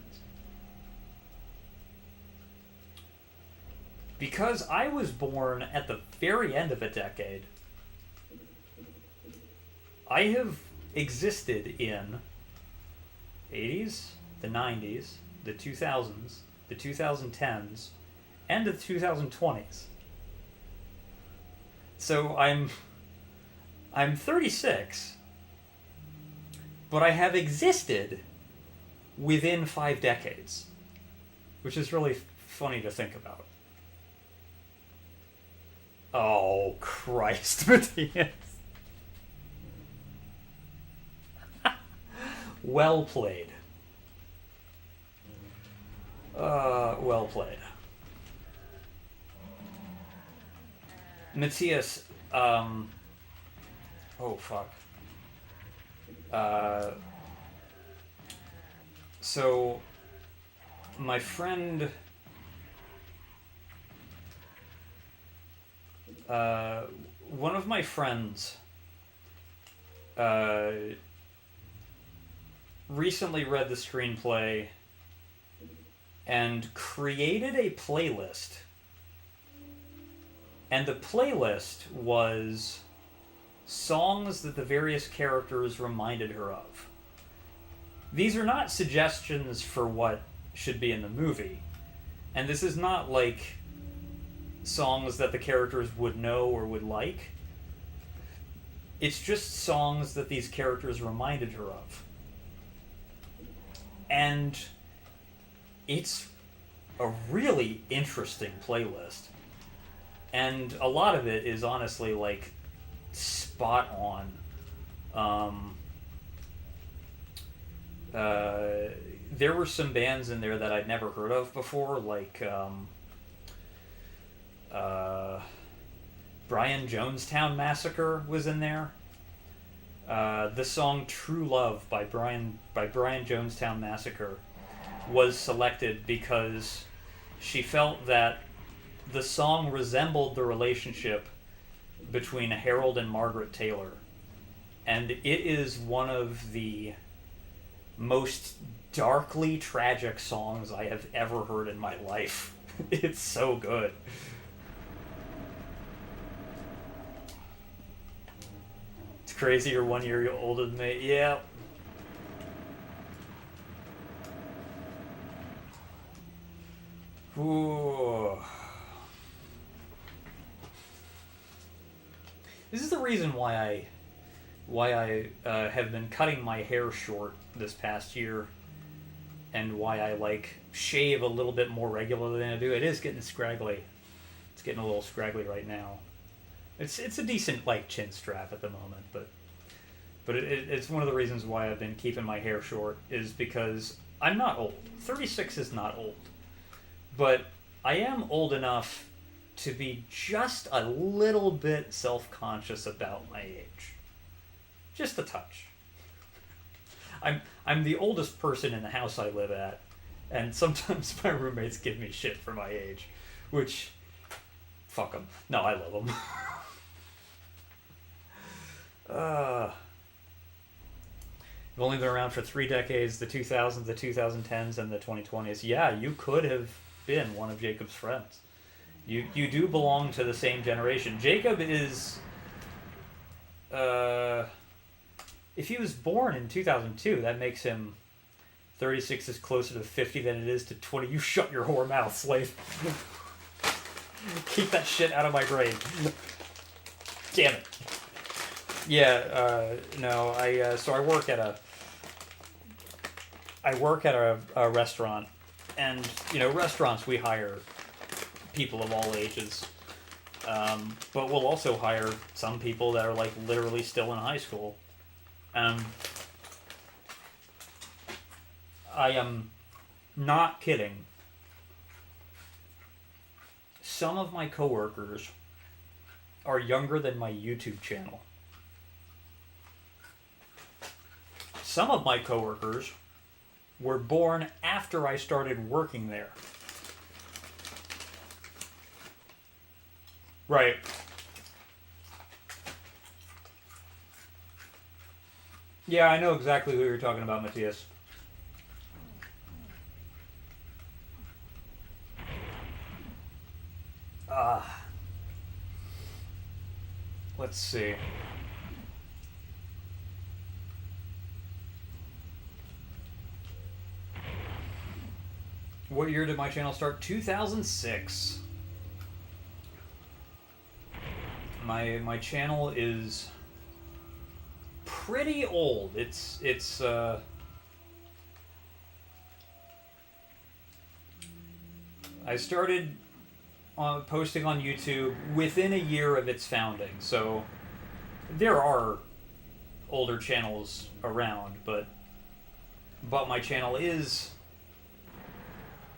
Because I was born at the very end of a decade, I have existed in 80s, the 90s, the 2000s, the 2010s, and the 2020s. So I'm 36, but I have existed within 5 decades, which is really funny to think about. Oh, Christ, Matthias. Well played. Well played. Matthias, oh, fuck. So, my friend... one of my friends recently read the screenplay and created a playlist. And the playlist was songs that the various characters reminded her of. These are not suggestions for what should be in the movie. And this is not songs that the characters would know or would like. It's just songs that these characters reminded her of. And it's a really interesting playlist. And a lot of it is honestly spot on. There were some bands in there that I'd never heard of before, Brian Jonestown Massacre was in there. The song "True Love" by Brian Jonestown Massacre was selected because she felt that the song resembled the relationship between Harold and Margaret Taylor, and it is one of the most darkly tragic songs I have ever heard in my life. It's so good. It's crazy you're 1 year older than me. Yeah. Ooh. This is the reason why I have been cutting my hair short this past year, and why I shave a little bit more regularly than I do. It is getting scraggly. It's getting a little scraggly right now. It's a decent chin strap at the moment, but it's one of the reasons why I've been keeping my hair short, is because I'm not old. 36 is not old. But I am old enough to be just a little bit self-conscious about my age. Just a touch. I'm the oldest person in the house I live at, and sometimes my roommates give me shit for my age, which, fuck them. No, I love them. I've only been around for 3 decades, the 2000s, the 2010s, and the 2020s. Yeah, you could have been one of Jacob's friends. You do belong to the same generation. Jacob is... if he was born in 2002, that makes him 36 is closer to 50 than it is to 20. You shut your whore mouth, slave. Keep that shit out of my brain. Damn it. Yeah, no, so I work at a restaurant, and, restaurants, we hire people of all ages, but we'll also hire some people that are, like, literally still in high school. I am not kidding. Some of my coworkers are younger than my YouTube channel. Some of my coworkers were born after I started working there. Right. Yeah, I know exactly who you're talking about, Matthias. Let's see. What year did my channel start? 2006. My channel is pretty old. It's I started posting on YouTube within a year of its founding, so there are older channels around, but my channel is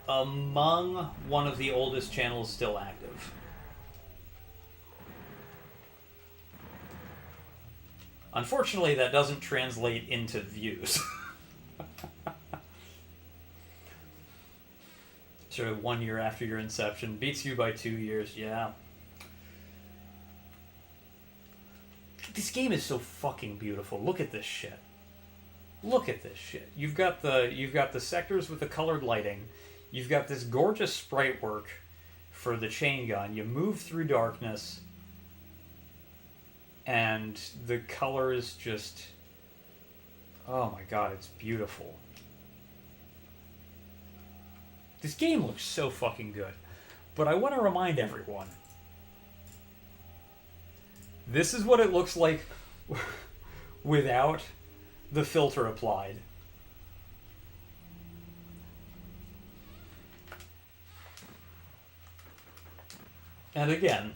among one of the oldest channels still active. Unfortunately, that doesn't translate into views. Sort of 1 year after your inception. Beats you by 2 years, yeah. This game is so fucking beautiful. Look at this shit. Look at this shit. You've got the sectors with the colored lighting. You've got this gorgeous sprite work for the chain gun. You move through darkness, and the colors just... oh my god, it's beautiful. This game looks so fucking good. But I want to remind everyone, this is what it looks like without the filter applied. And again,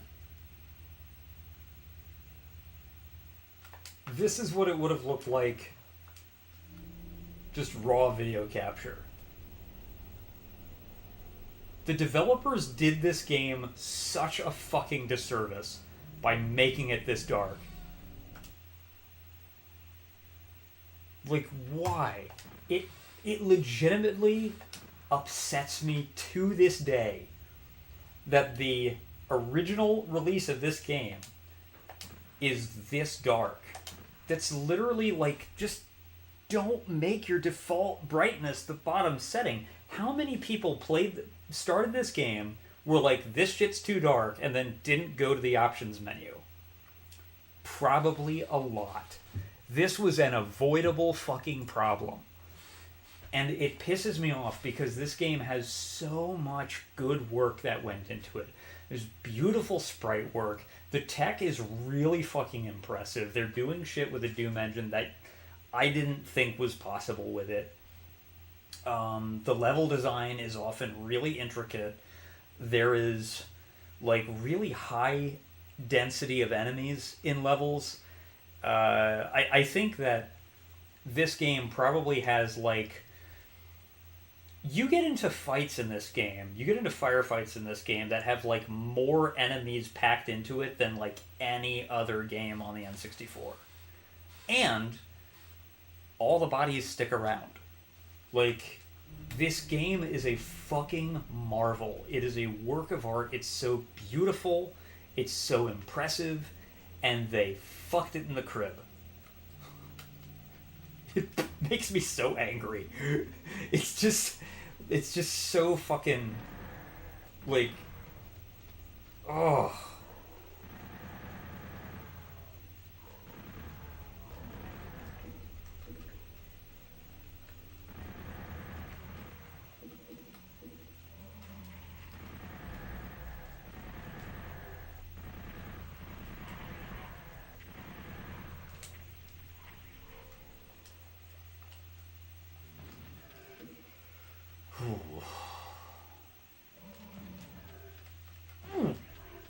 this is what it would have looked like just raw video capture. The developers did this game such a fucking disservice by making it this dark. Like, why? It legitimately upsets me to this day that the original release of this game is this dark. That's literally like, just don't make your default brightness the bottom setting. How many people started this game, were like, this shit's too dark, and then didn't go to the options menu? Probably a lot. This was an avoidable fucking problem. And it pisses me off because this game has so much good work that went into it. There's beautiful sprite work. The tech is really fucking impressive. They're doing shit with the Doom engine that I didn't think was possible with it. The level design is often really intricate. There is, like, really high density of enemies in levels. I think that this game probably has, like, You get into fights in this game, you get into firefights in this game that have like more enemies packed into it than like any other game on the N64. And all the bodies stick around. Like, this game is a fucking marvel. It is a work of art. It's so beautiful, it's so impressive, and they fucked it in the crib. It makes me so angry. It's just so fucking, like, oh.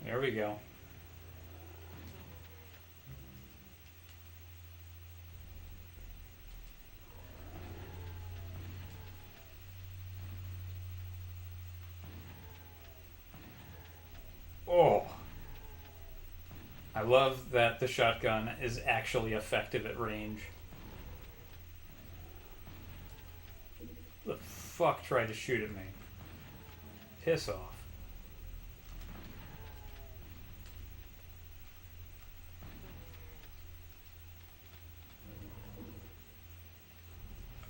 There we go. Oh. I love that the shotgun is actually effective at range. Who the fuck tried to shoot at me? Piss off.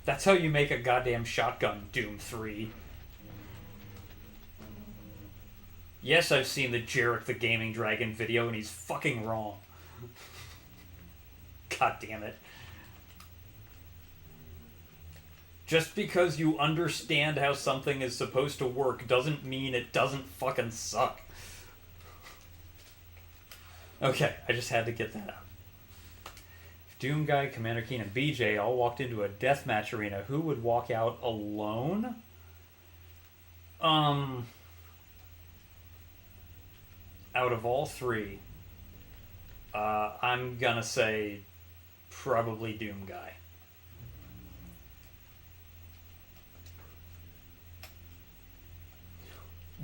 That's how you make a goddamn shotgun, Doom 3. Yes, I've seen the Jarek the Gaming Dragon video, and he's fucking wrong. God damn it. Just because you understand how something is supposed to work doesn't mean it doesn't fucking suck. Okay, I just had to get that out. If Doom Guy, Commander Keen, and BJ all walked into a deathmatch arena, who would walk out alone? Out of all three, I'm gonna say probably Doom Guy.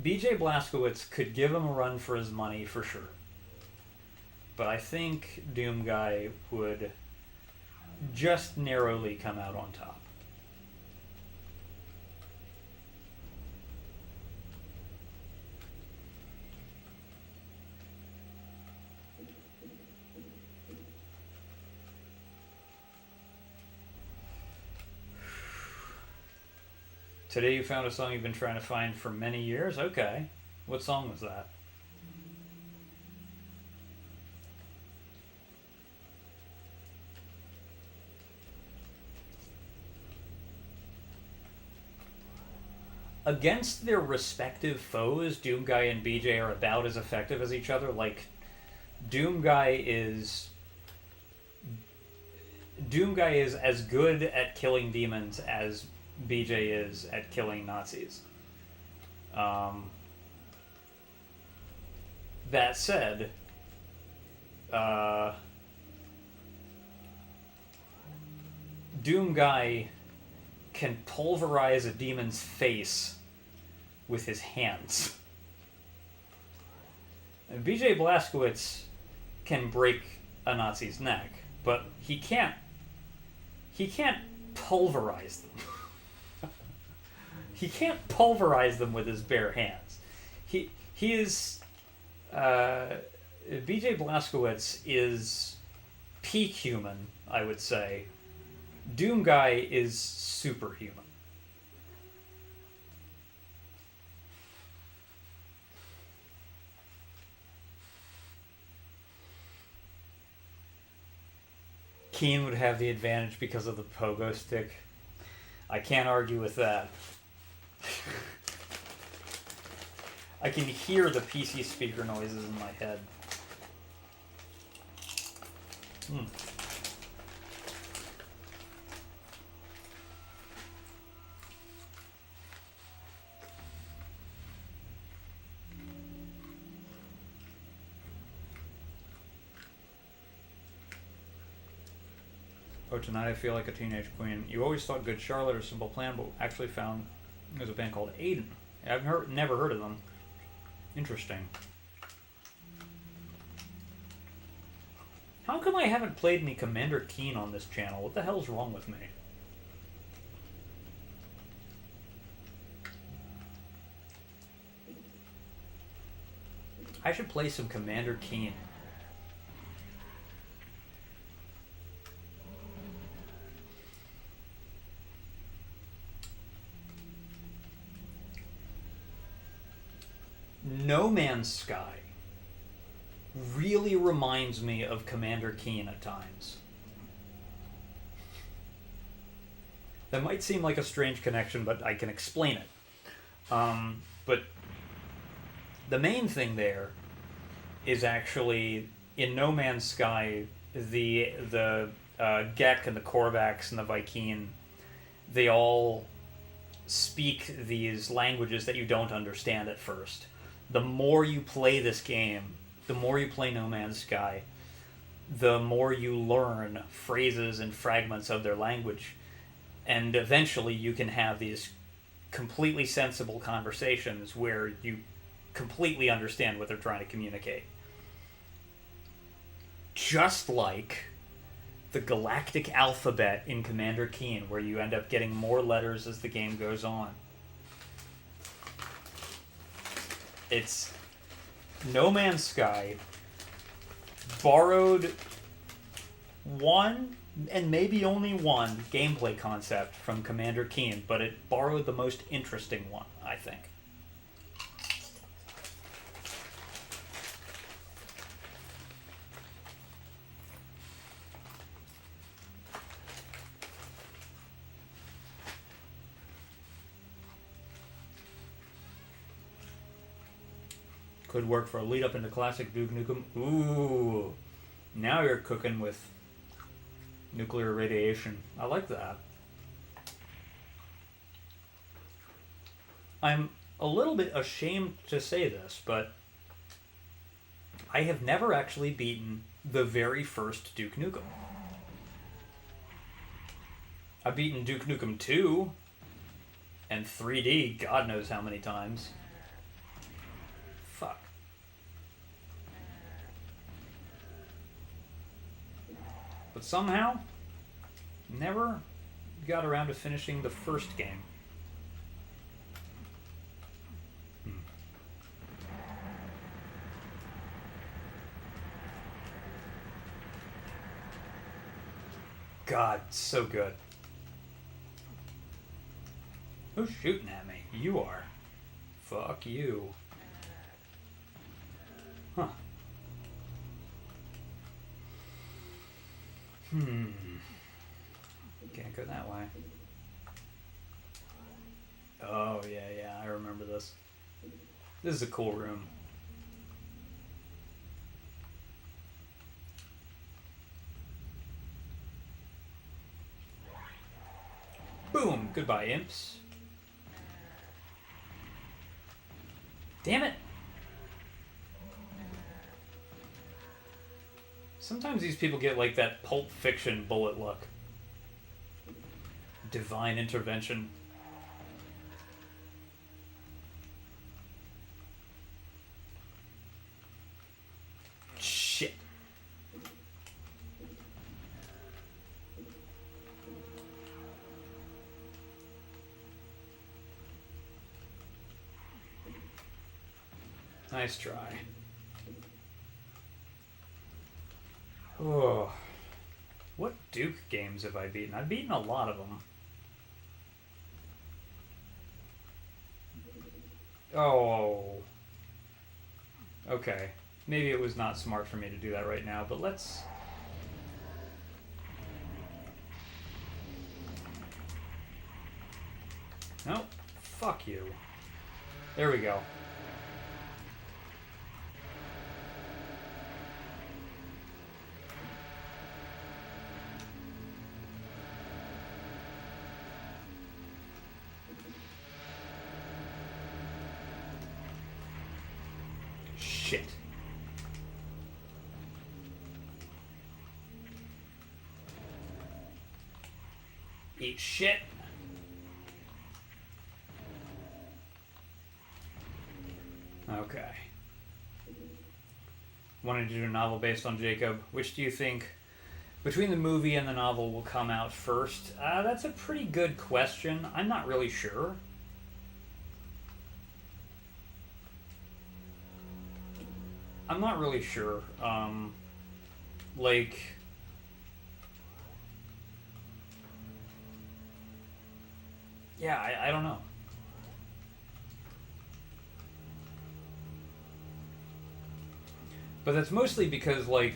BJ Blazkowicz could give him a run for his money for sure. But I think Doom Guy would just narrowly come out on top. Today you found a song you've been trying to find for many years? Okay. What song was that? Against their respective foes, Doom Guy and BJ are about as effective as each other. Like, Doom Guy is as good at killing demons as BJ is at killing Nazis. That said, Doom Guy can pulverize a demon's face with his hands. And BJ Blazkowicz can break a Nazi's neck, but he can't pulverize them. He can't pulverize them with his bare hands. He is BJ Blazkowicz is peak human, I would say. Doom Guy is superhuman. Keen would have the advantage because of the pogo stick. I can't argue with that. I can hear the PC speaker noises in my head. Oh, tonight I feel like a teenage queen. You always thought Good Charlotte or Simple Plan, but actually found There's a band called Aiden. I've never heard of them. Interesting. How come I haven't played any Commander Keen on this channel? What the hell's wrong with me? I should play some Commander Keen. No Man's Sky really reminds me of Commander Keen at times. That might seem like a strange connection, but I can explain it. But the main thing there is actually in No Man's Sky, the Gek and the Korvax and the Vy'keen, they all speak these languages that you don't understand at first. The more you play this game, the more you play No Man's Sky, the more you learn phrases and fragments of their language. And eventually you can have these completely sensible conversations where you completely understand what they're trying to communicate. Just like the galactic alphabet in Commander Keen, where you end up getting more letters as the game goes on. It's No Man's Sky borrowed one, and maybe only one, gameplay concept from Commander Keen, but it borrowed the most interesting one, I think. Could work for a lead up into classic Duke Nukem. Ooh, now you're cooking with nuclear radiation. I like that. I'm a little bit ashamed to say this, but I have never actually beaten the very first Duke Nukem. I've beaten Duke Nukem 2 and 3D God knows how many times. Fuck. But somehow, never got around to finishing the first game. God, so good. Who's shooting at me? You are. Fuck you. Huh. Can't go that way. Oh, yeah, I remember this. This is a cool room. Boom! Goodbye, imps. Damn it! Sometimes these people get like that Pulp Fiction bullet look. Divine intervention. Shit. Nice try. Oh. What Duke games have I beaten? I've beaten a lot of them. Oh. Okay. Maybe it was not smart for me to do that right now, but let's... Nope. Fuck you. There we go. Shit. Eat shit. Okay. Wanted to do a novel based on Jacob. Which do you think, between the movie and the novel, will come out first? That's a pretty good question. I'm not really sure. I'm not really sure. Like... Yeah, I don't know. But that's mostly because, like,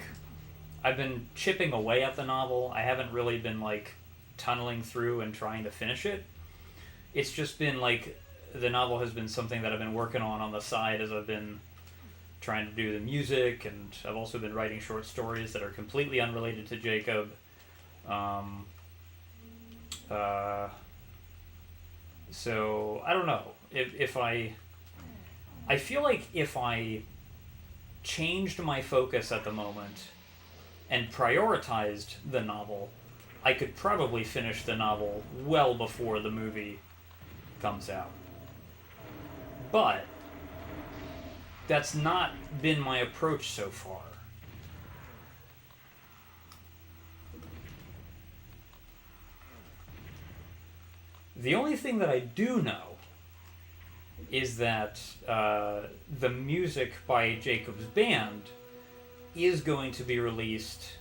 I've been chipping away at the novel. I haven't really been, like, tunneling through and trying to finish it. It's just been, like, the novel has been something that I've been working on the side as I've been trying to do the music, and I've also been writing short stories that are completely unrelated to Jacob. So, I don't know. If I feel like if I changed my focus at the moment and prioritized the novel, I could probably finish the novel well before the movie comes out. But that's not been my approach so far. The only thing that I do know is that the music by Jacob's band is going to be released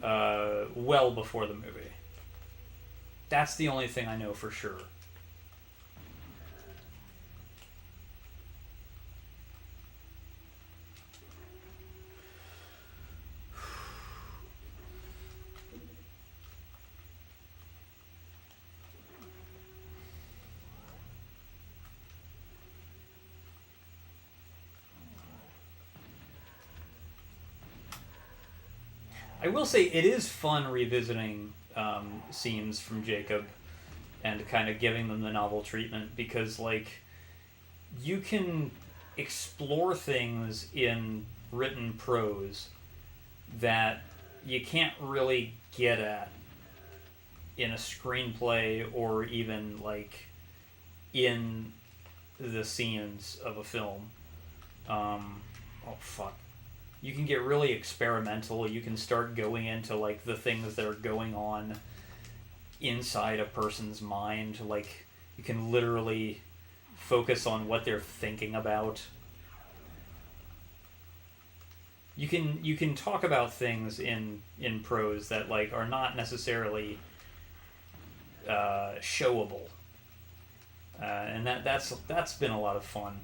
well before the movie. That's the only thing I know for sure. I will say it is fun revisiting scenes from Jacob and kind of giving them the novel treatment, because, like, you can explore things in written prose that you can't really get at in a screenplay or even, like, in the scenes of a film. Oh, fuck. You can get really experimental. You can start going into, like, the things that are going on inside a person's mind. Like, you can literally focus on what they're thinking about. You can talk about things in prose that, like, are not necessarily showable. And that's been a lot of fun.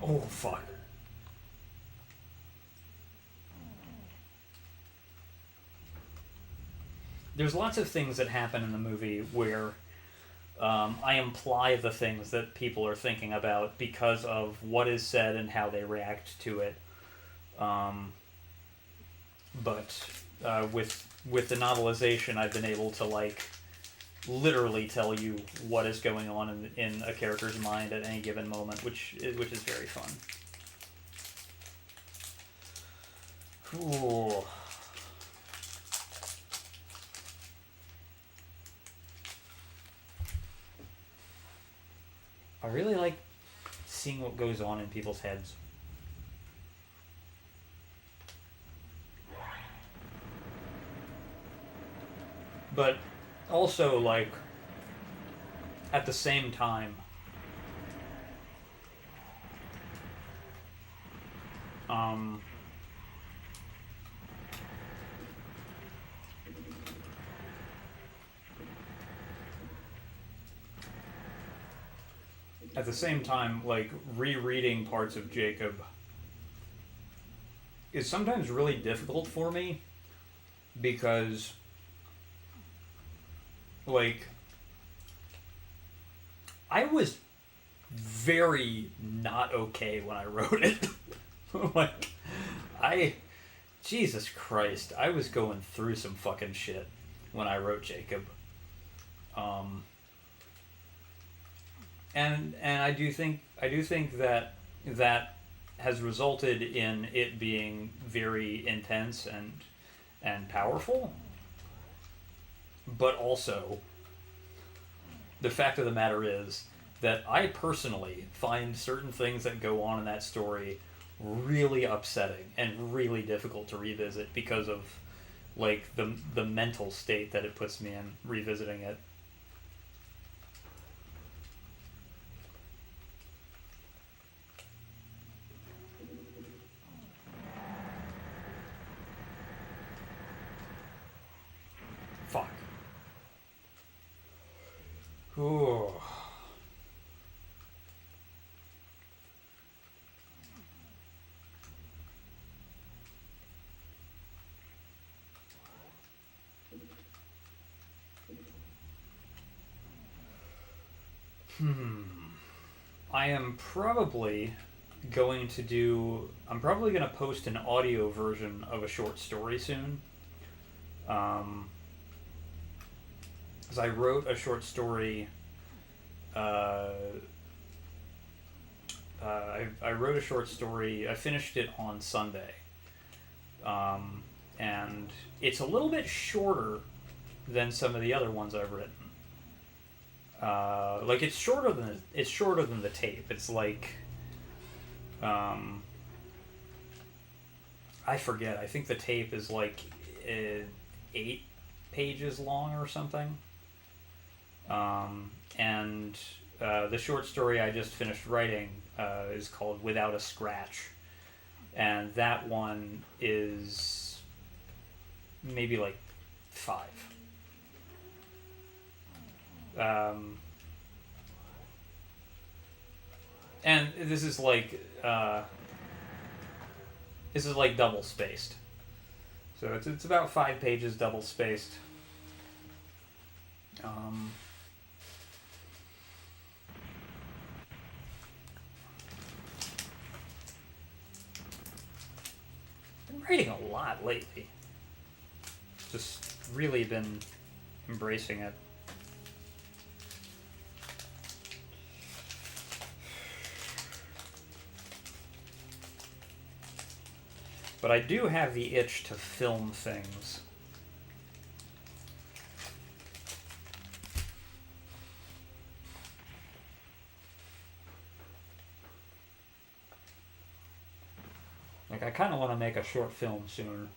Oh, fuck. There's lots of things that happen in the movie where I imply the things that people are thinking about because of what is said and how they react to it. But with the novelization, I've been able to, like, literally tell you what is going on in a character's mind at any given moment, which is very fun. Ooh. I really like seeing what goes on in people's heads. But also, like, at the same time, like, rereading parts of Jacob is sometimes really difficult for me because, like, I was very not okay when I wrote it. Like, Jesus Christ, I was going through some fucking shit when I wrote Jacob. And I do think that has resulted in it being very intense and powerful. But also, the fact of the matter is that I personally find certain things that go on in that story really upsetting and really difficult to revisit because of like the mental state that it puts me in revisiting it. Fuck. Ooh. I am probably I'm probably going to post an audio version of a short story soon. Because I wrote a short story. I wrote a short story. I finished it on Sunday. And it's a little bit shorter than some of the other ones I've written. Like it's shorter than the tape. It's like, I forget. I think the tape is like 8 pages long or something. And the short story I just finished writing is called "Without a Scratch," and that one is maybe like 5. And this is like double spaced, so it's about 5 pages double spaced. Been writing a lot lately. Just really been embracing it. But I do have the itch to film things. Like, I kind of want to make a short film soon.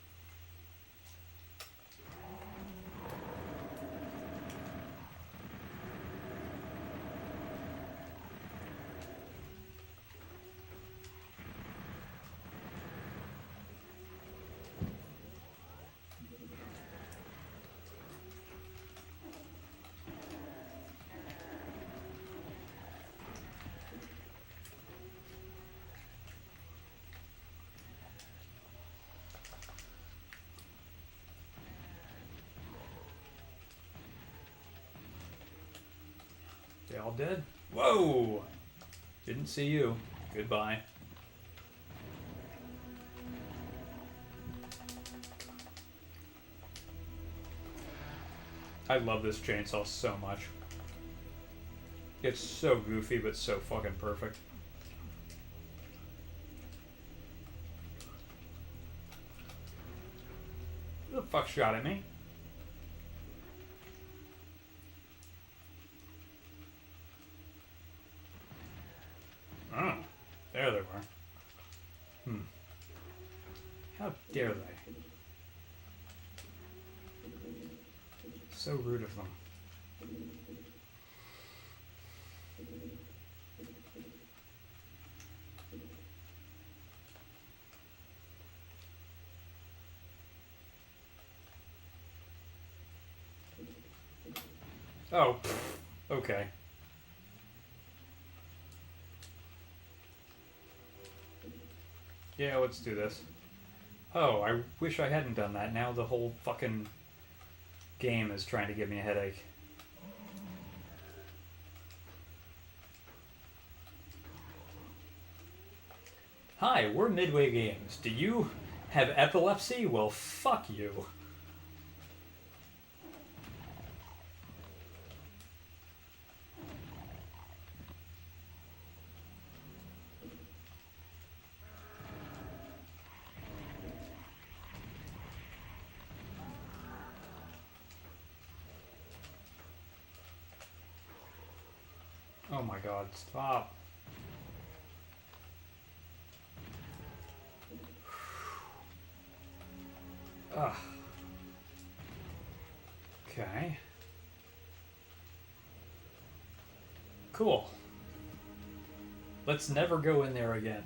They all dead? Whoa! Didn't see you. Goodbye. I love this chainsaw so much. It's so goofy, but so fucking perfect. Who the fuck shot at me? Oh, there they were. How dare they? So rude of them. Oh, okay. Yeah, let's do this. Oh, I wish I hadn't done that. Now the whole fucking game is trying to give me a headache. Hi, we're Midway Games. Do you have epilepsy? Well, fuck you. Oh my god, stop. Ugh. Okay. Cool. Let's never go in there again.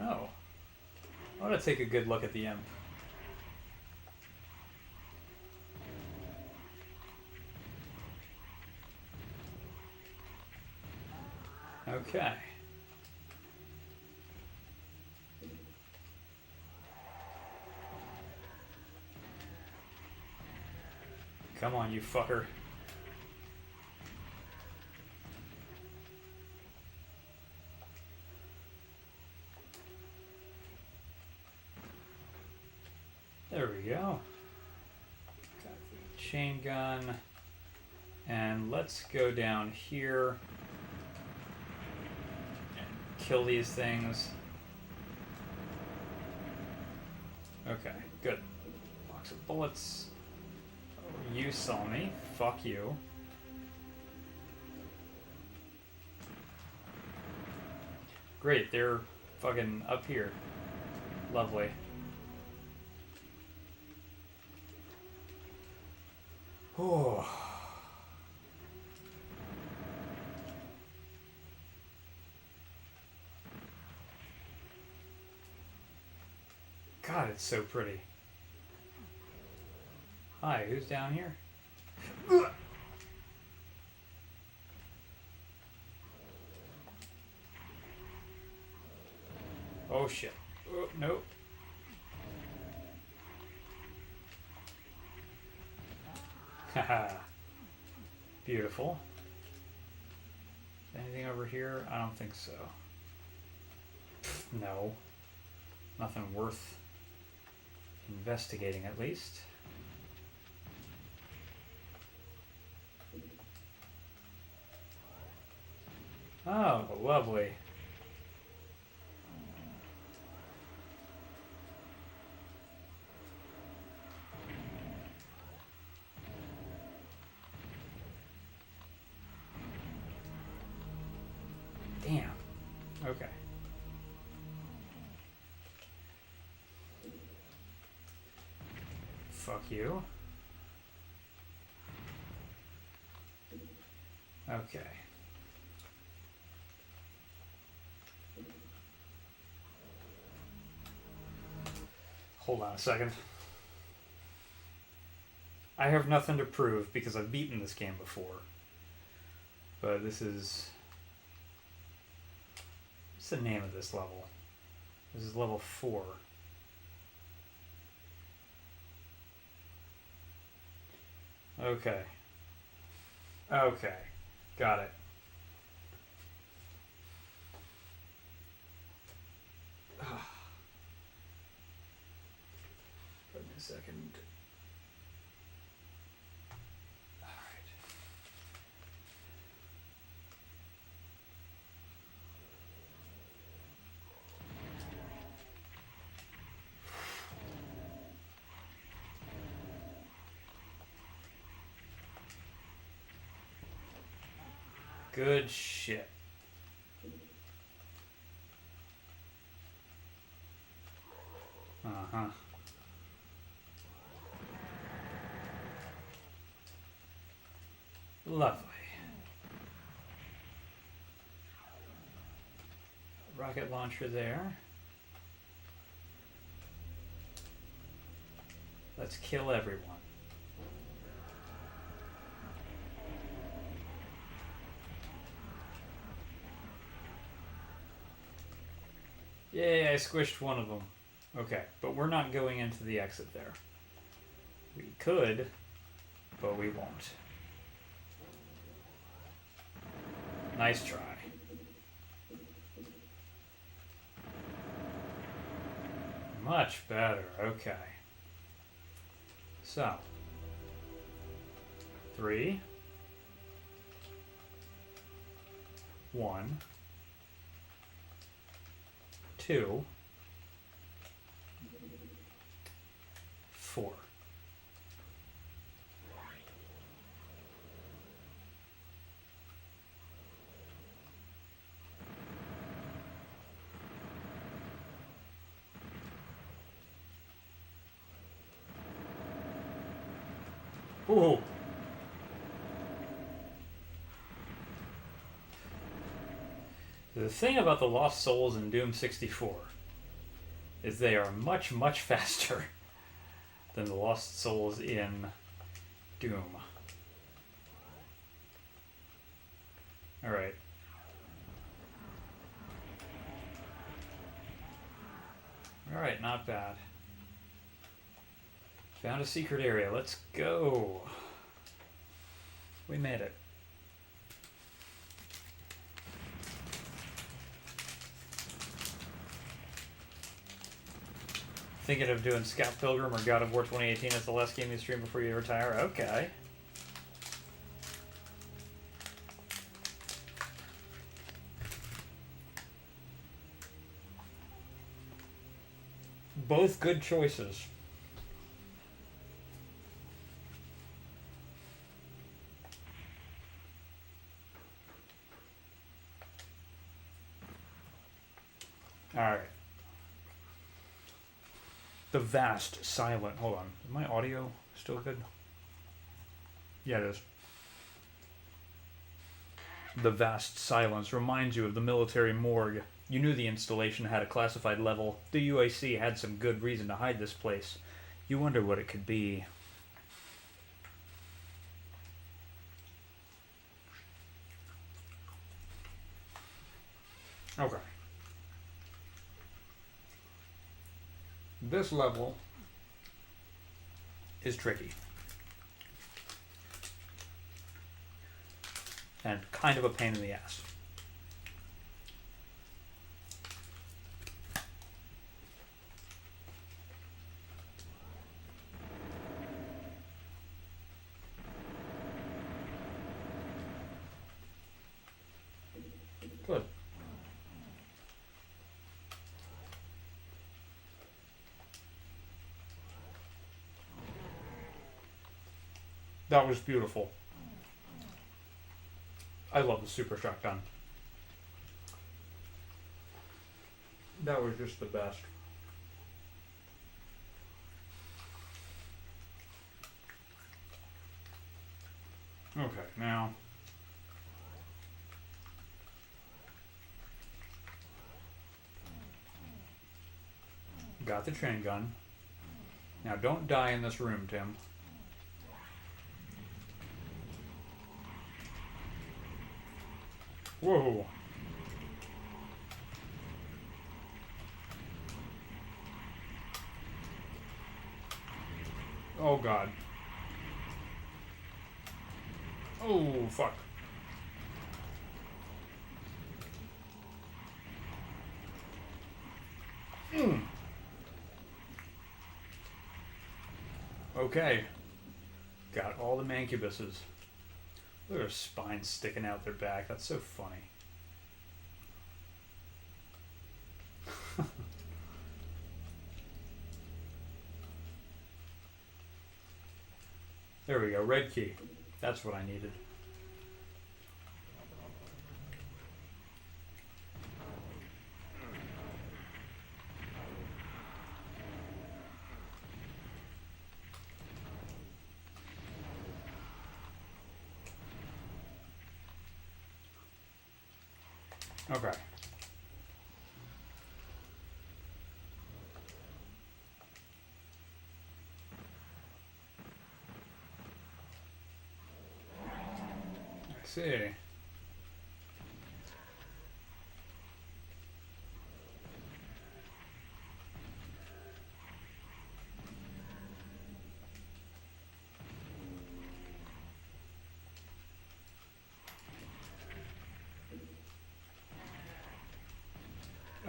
Oh. I want to take a good look at the imp. Okay. Come on, you fucker. There we go. Got the chain gun. And let's go down here and kill these things. Okay, good. Box of bullets. Oh, you saw me. Fuck you. Great, they're fucking up here. Lovely. Oh. God, it's so pretty. Hi, who's down here? Oh shit. Oh, nope. Haha. Beautiful. Anything over here? I don't think so. No. Nothing worth investigating, at least. Oh, lovely. Damn. Okay. Fuck you. Okay. Hold on a second. I have nothing to prove because I've beaten this game before. But this is... What's the name of this level? This is level 4. Okay. Okay. Got it. Wait a second. Alright. Good shit. Uh-huh. Lovely. Rocket launcher there. Let's kill everyone. Yay, I squished one of them. Okay, but we're not going into the exit there. We could, but we won't. Nice try. Much better, okay. So, 3, 1, 2, 64. Ooh. The thing about the Lost Souls in Doom 64 is they are much, much faster than the Lost Souls in Doom. Alright. Alright, not bad. Found a secret area. Let's go. We made it. Thinking of doing Scout Pilgrim or God of War 2018 as the last game you stream before you retire? Okay. Both good choices. Alright. The vast, silent... Hold on. Is my audio still good? Yeah, it is. The vast silence reminds you of the military morgue. You knew the installation had a classified level. The UAC had some good reason to hide this place. You wonder what it could be. Okay. This level is tricky. And kind of a pain in the ass. Good. That was beautiful. I love the super shotgun. That was just the best. Okay, now... Got the chain gun. Now don't die in this room, Tim. Whoa. Oh god. Oh fuck. Okay. Got all the mancubuses. Look at their spines sticking out their back. That's so funny. There we go. Red key. That's what I needed. Okay. I see.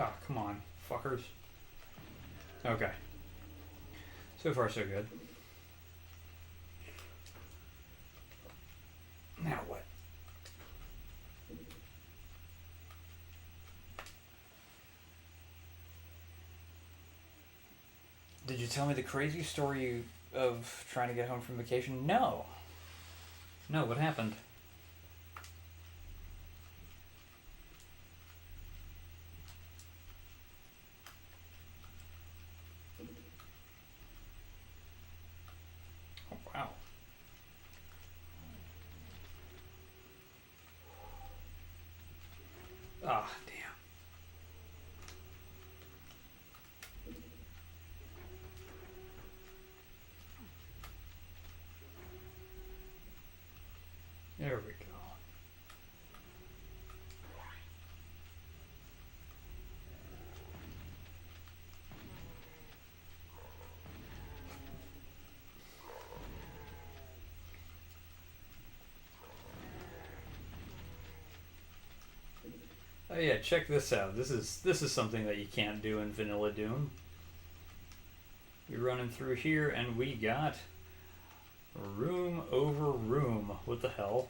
Oh, come on, fuckers. Okay. So far, so good. Now what? Did you tell me the crazy story of trying to get home from vacation? No. No, what happened? Oh, wow. Ah, damn. There we go. Oh yeah, check this out. This is something that you can't do in Vanilla Doom. We're running through here and we got room over room. What the hell?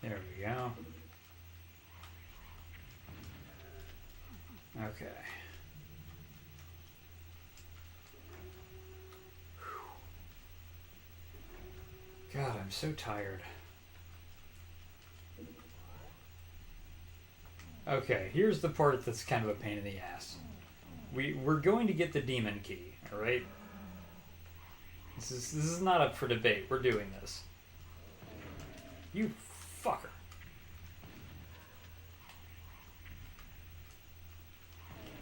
There we go. Okay. God, I'm so tired. Okay, here's the part that's kind of a pain in the ass. We're going to get the demon key, alright? This is not up for debate. We're doing this. You fucker.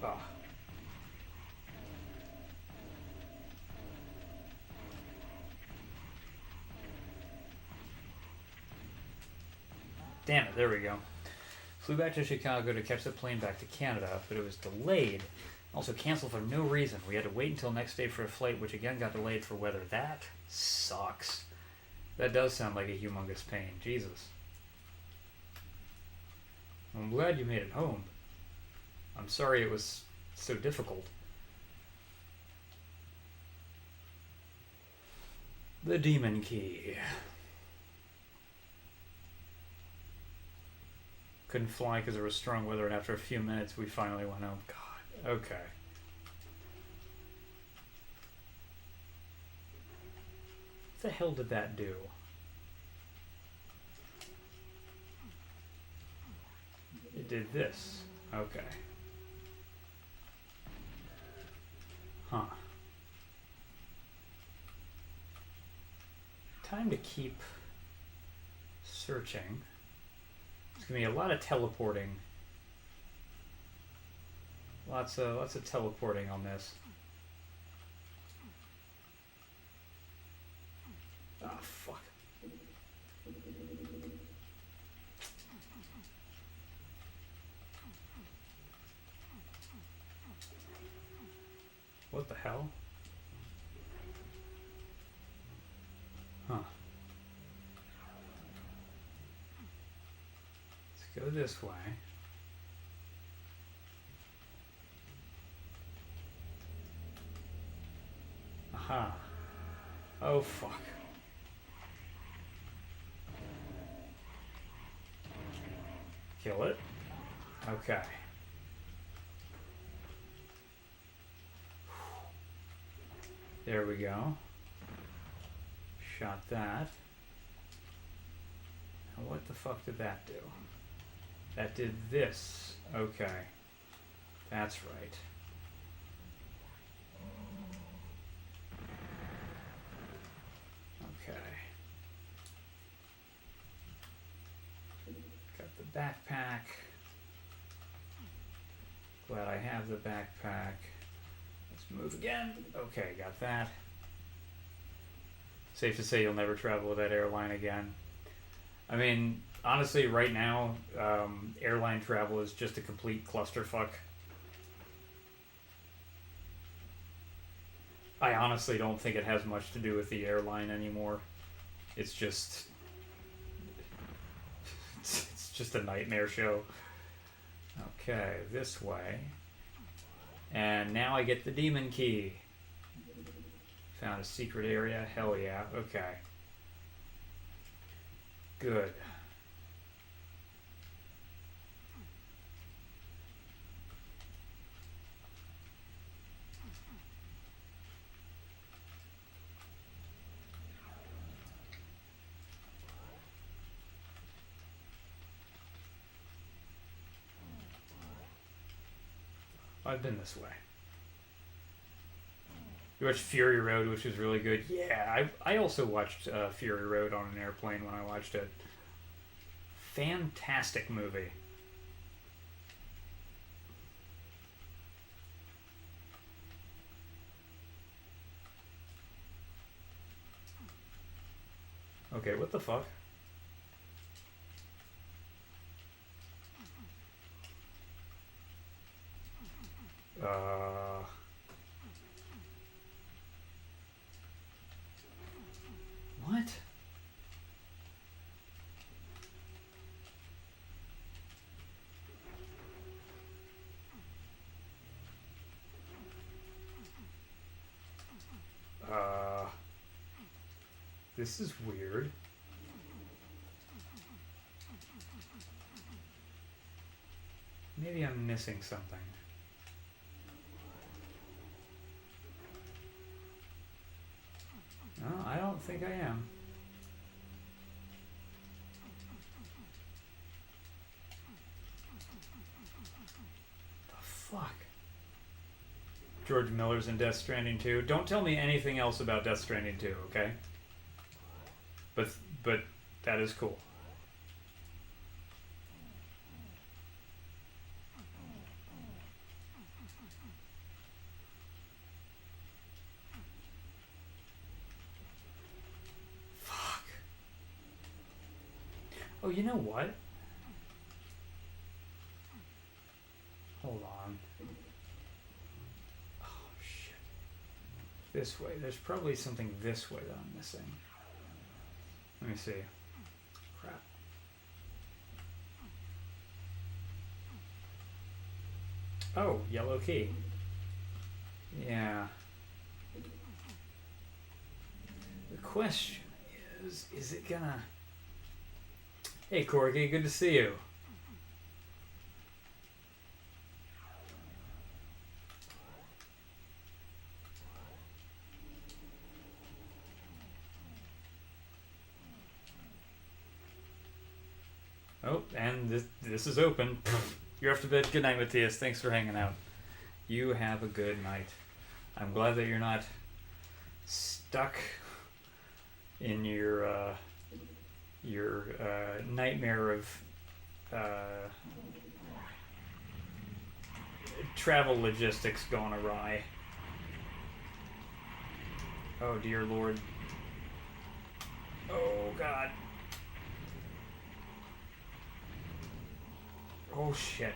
Oh. Damn it, there we go. Flew back to Chicago to catch the plane back to Canada, but it was delayed. Also canceled for no reason. We had to wait until next day for a flight, which again got delayed for weather. That sucks. That does sound like a humongous pain. Jesus. I'm glad you made it home. I'm sorry it was so difficult. The demon key. Couldn't fly because there was strong weather, and after a few minutes we finally went home. God, okay. What the hell did that do? It did this. Okay. Huh. Time to keep searching. It's gonna be a lot of teleporting. Lots of teleporting on this. Ah, oh, fuck. What the hell? Huh. Let's go this way. Aha. Oh, fuck. Kill it. Okay. There we go. Shot that. Now what the fuck did that do? That did this. Okay. That's right. Okay. Got the backpack. Glad I have the backpack. Let's move again. Okay, got that. Safe to say you'll never travel with that airline again. I mean, honestly, right now, airline travel is just a complete clusterfuck. I honestly don't think it has much to do with the airline anymore. It's just... it's just a nightmare show. Okay, this way. And now I get the demon key. Found a secret area. Hell yeah. Okay. Good. I've been this way. You watched Fury Road, which was really good. Yeah, I also watched Fury Road on an airplane when I watched it. Fantastic movie. Okay, what the fuck? What? This is weird. Maybe I'm missing something. No, I don't think I am. The fuck? George Miller's in Death Stranding 2. Don't tell me anything else about Death Stranding 2, okay? But that is cool. Fuck. Oh, you know what? Hold on. Oh, shit. This way. There's probably something this way that I'm missing. Let me see. Crap. Oh, yellow key. Yeah. The question is it gonna... Hey, Corky, good to see you. Oh, and this is open. You're off to bed. Good night, Matthias. Thanks for hanging out. You have a good night. I'm glad that you're not stuck in your nightmare of travel logistics gone awry. Oh dear Lord. Oh God. Oh shit.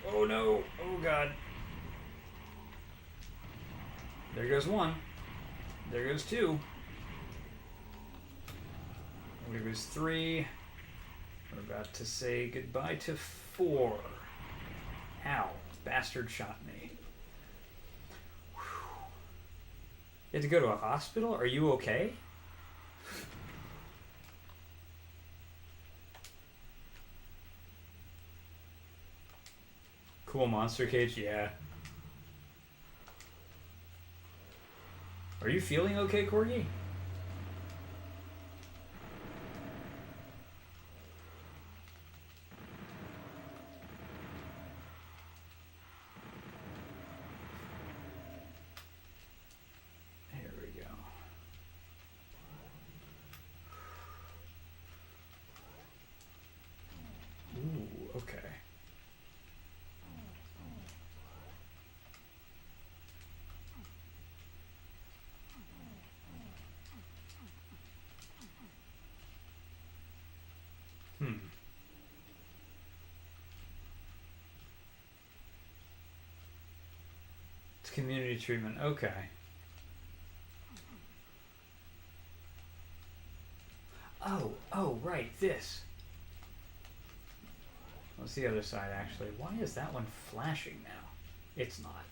Oh no. Oh God. There goes one. There goes two. There goes three. We're about to say goodbye to four. Ow. Bastard shot me. Whew. You had to go to a hospital? Are you okay? Cool monster cage, yeah. Are you feeling okay, Corgi? Here we go. Ooh, okay. It's community treatment. Okay. Oh, right, this. What's the other side, actually? Why is that one flashing now? It's not.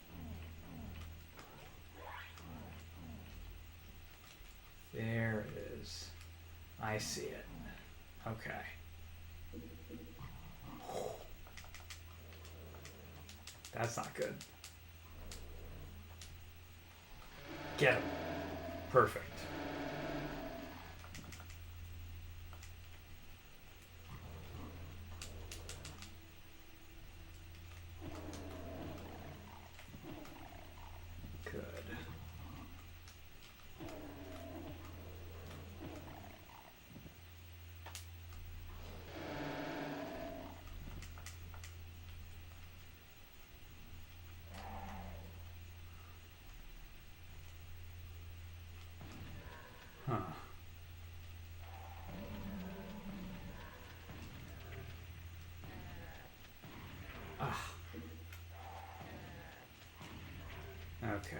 There it is. I see it. Okay. That's not good. Get him. Perfect. Good. Huh. Ah. Okay.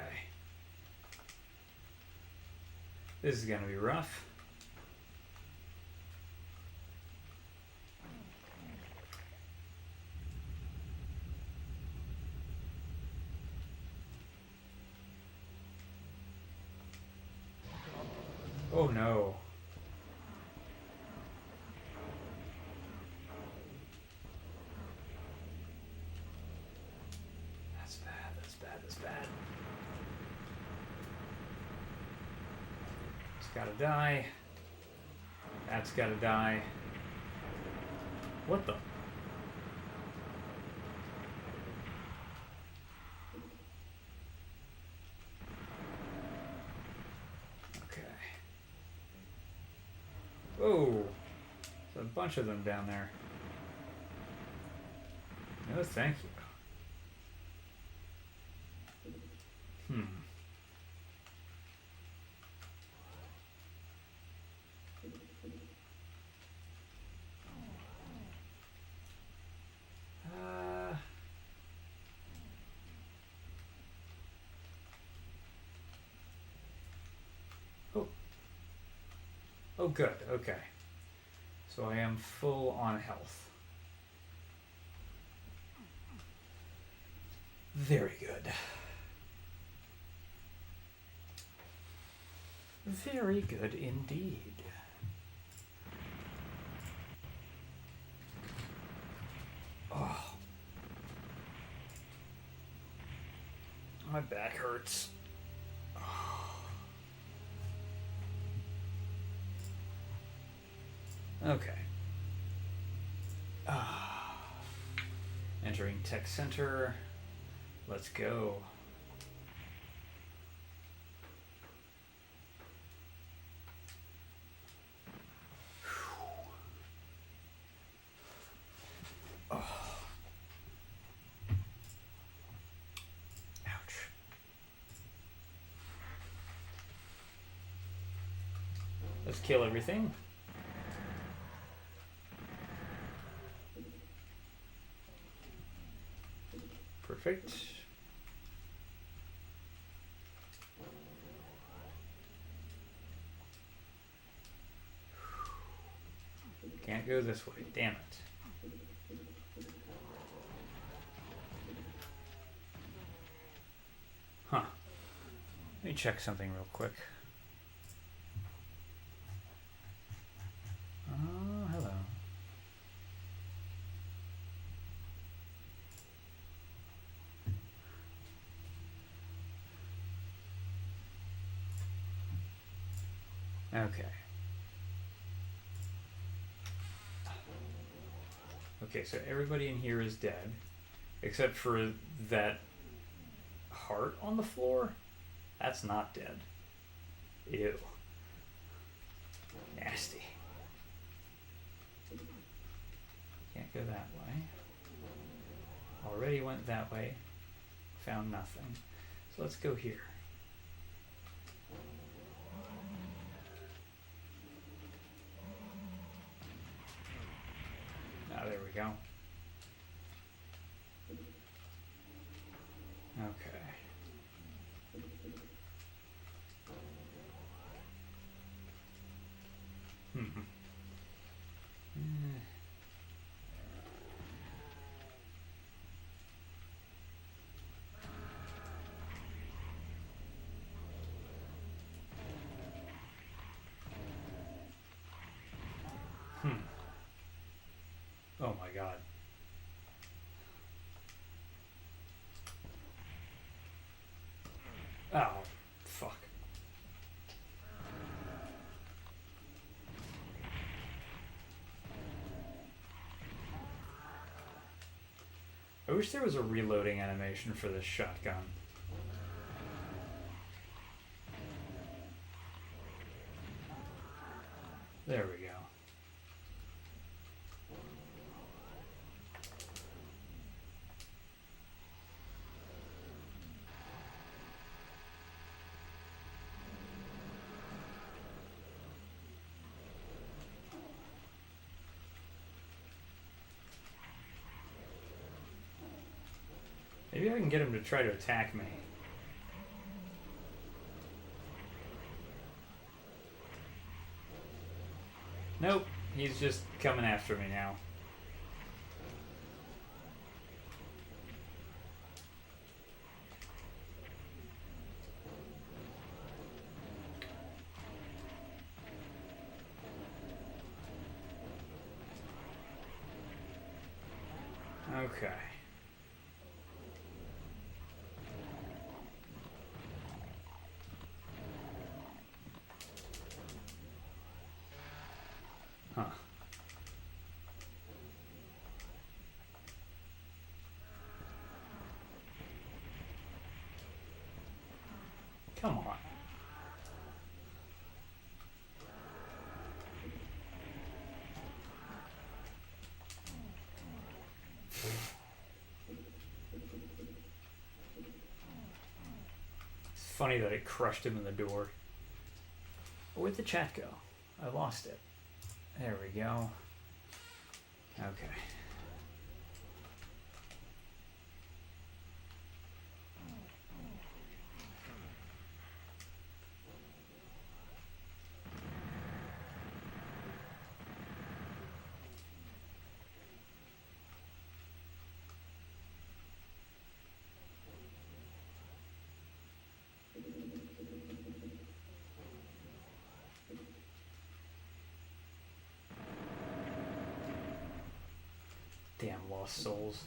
This is gonna be rough. Oh no. That's bad, that's bad, that's bad. It's gotta die. That's gotta die. What the? Okay. Oh, there's a bunch of them down there. No, thank you. Hmm. Oh. Oh, good. Okay. So I am full on health. Very good. Very good indeed. Oh. My back hurts. Okay. Entering tech center. Let's go. Oh. Ouch. Let's kill everything. Perfect. Can't go this way, damn it. Huh. Let me check something real quick. Oh, hello. Okay. Okay, so everybody in here is dead, except for that heart on the floor. That's not dead. Ew. Nasty. Can't go that way. Already went that way. Found nothing. So let's go here. Ah, there we go. Okay. Oh my god. Oh, fuck. I wish there was a reloading animation for this shotgun. There we go. Maybe I can get him to try to attack me. Nope, he's just coming after me now. Okay. Huh. Come on. It's funny that it crushed him in the door. Where'd the chat go? I lost it. There we go. Okay. Damn lost souls.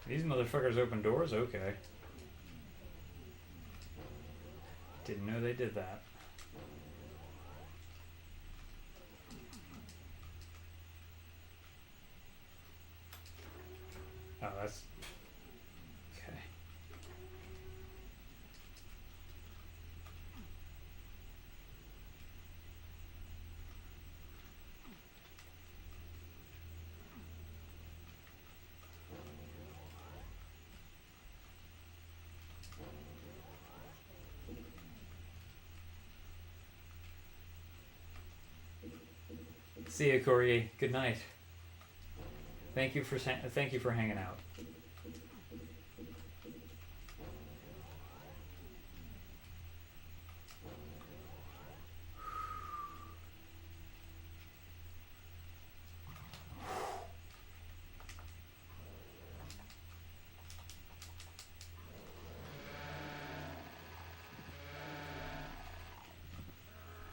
These motherfuckers open doors? Okay. Didn't know they did that. Oh, that's... okay. See ya, Corey. Good night. Thank you for hanging out.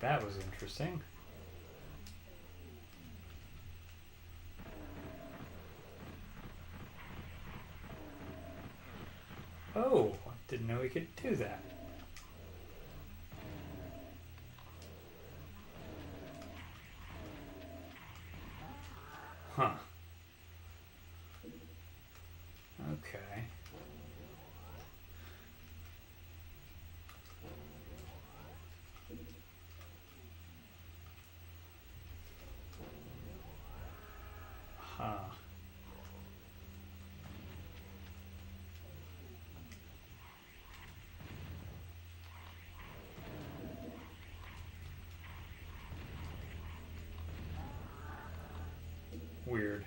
That was interesting. Oh, didn't know we could do that. Huh. Okay. Huh. Weird.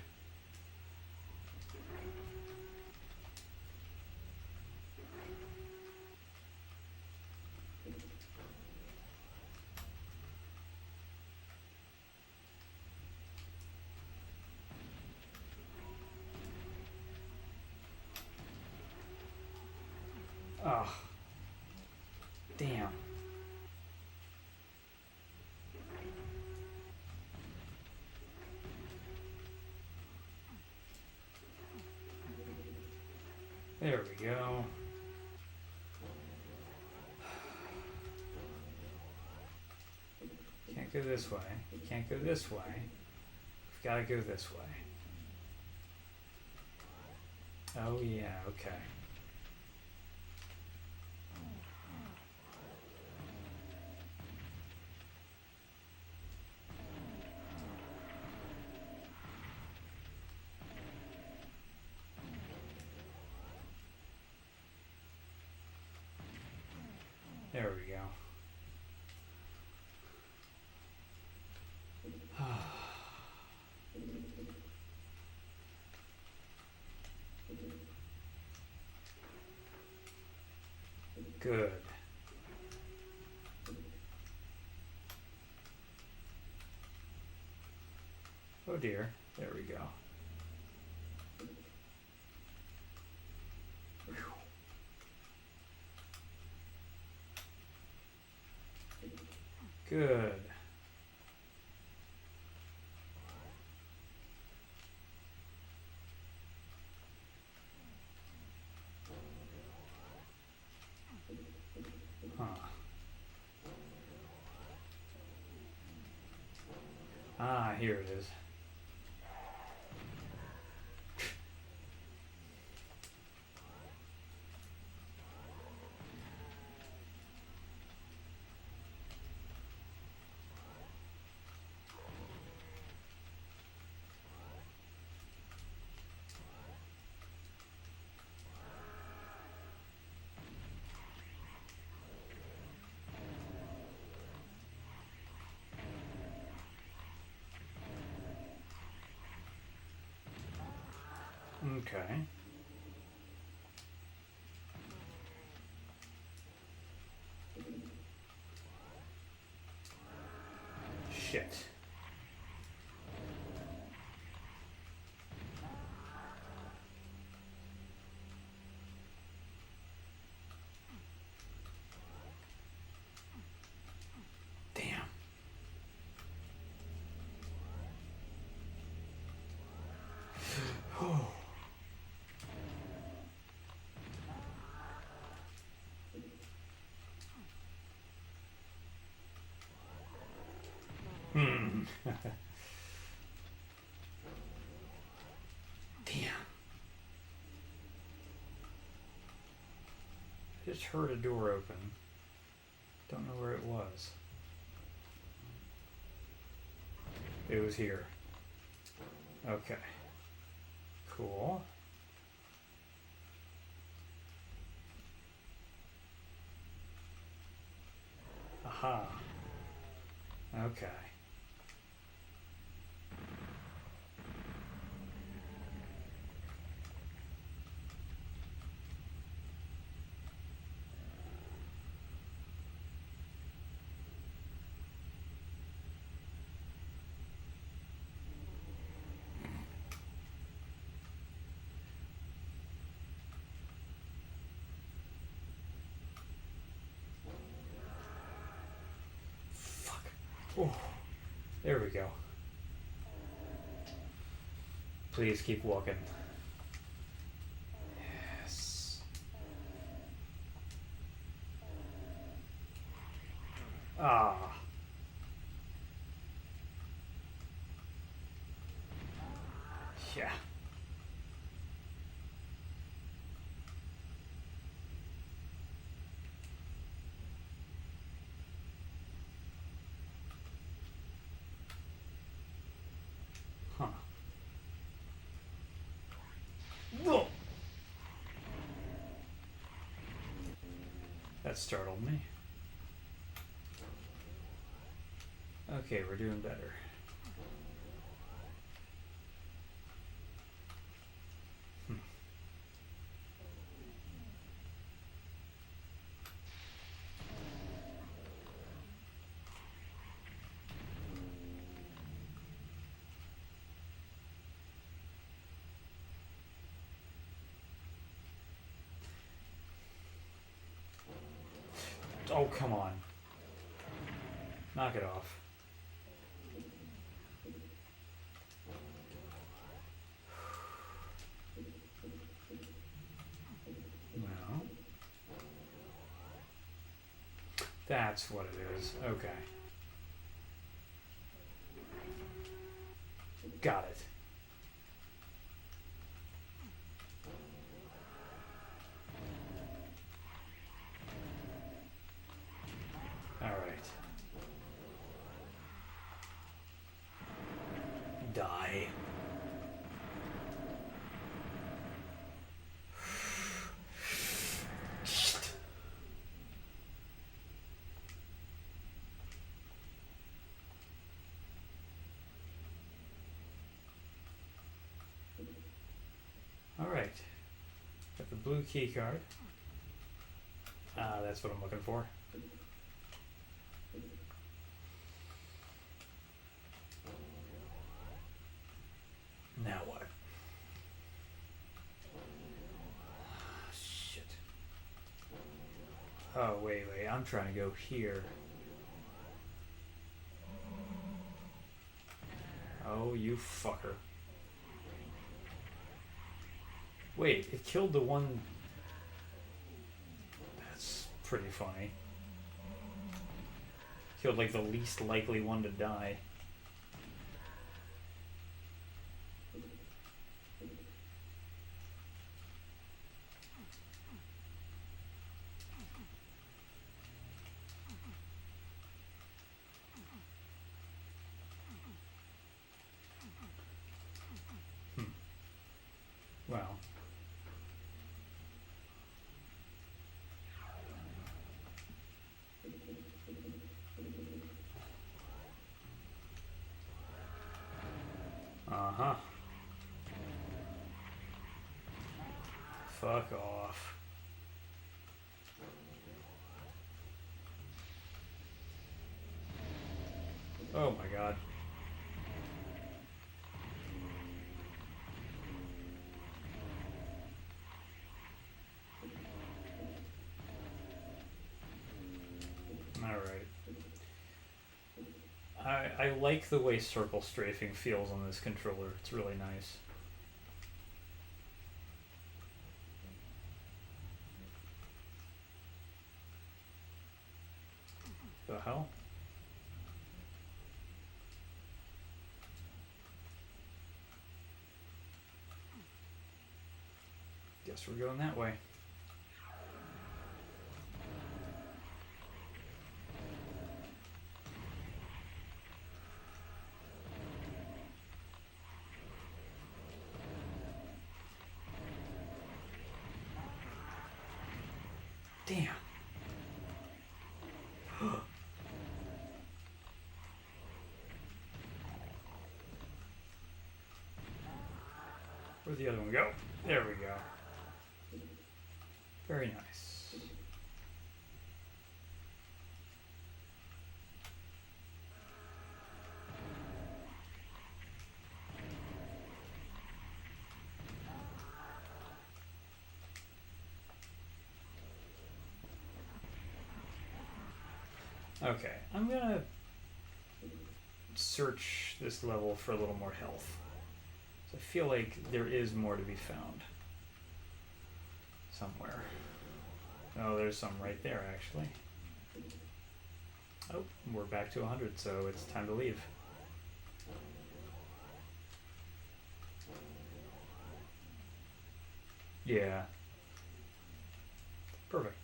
Oh. Damn. There we go. Can't go this way. Can't go this way. We've got to go this way. Oh yeah, okay. There we go. Good. Oh dear. There we go. Good. Huh. Ah, here it is. Okay. Shit. Damn. Oh. Hmm. Damn. I just heard a door open. Don't know where it was. It was here. Okay. Cool. Aha. Okay. Fuck. Oh. There we go. Please keep walking. Yes. Ah. Yeah. Huh. Whoa. That startled me. Okay, we're doing better. come on. Knock it off. No. That's what it is. Okay. Got it. All right. Die. All right. Got the blue key card. That's what I'm looking for. Now what? Shit. Oh, wait. I'm trying to go here. Oh, you fucker. Wait, it killed the one... That's pretty funny. Killed like the least likely one to die. Well. Uh-huh. Fuck off. Oh my god. Alright. I like the way circle strafing feels on this controller. It's really nice. The hell? Guess we're going that way. Damn. Where'd the other one go? There we go. Very nice. Okay, I'm gonna search this level for a little more health. So I feel like there is more to be found. Somewhere. Oh, there's some right there, actually. Oh, we're back to 100, so it's time to leave. Yeah. Perfect.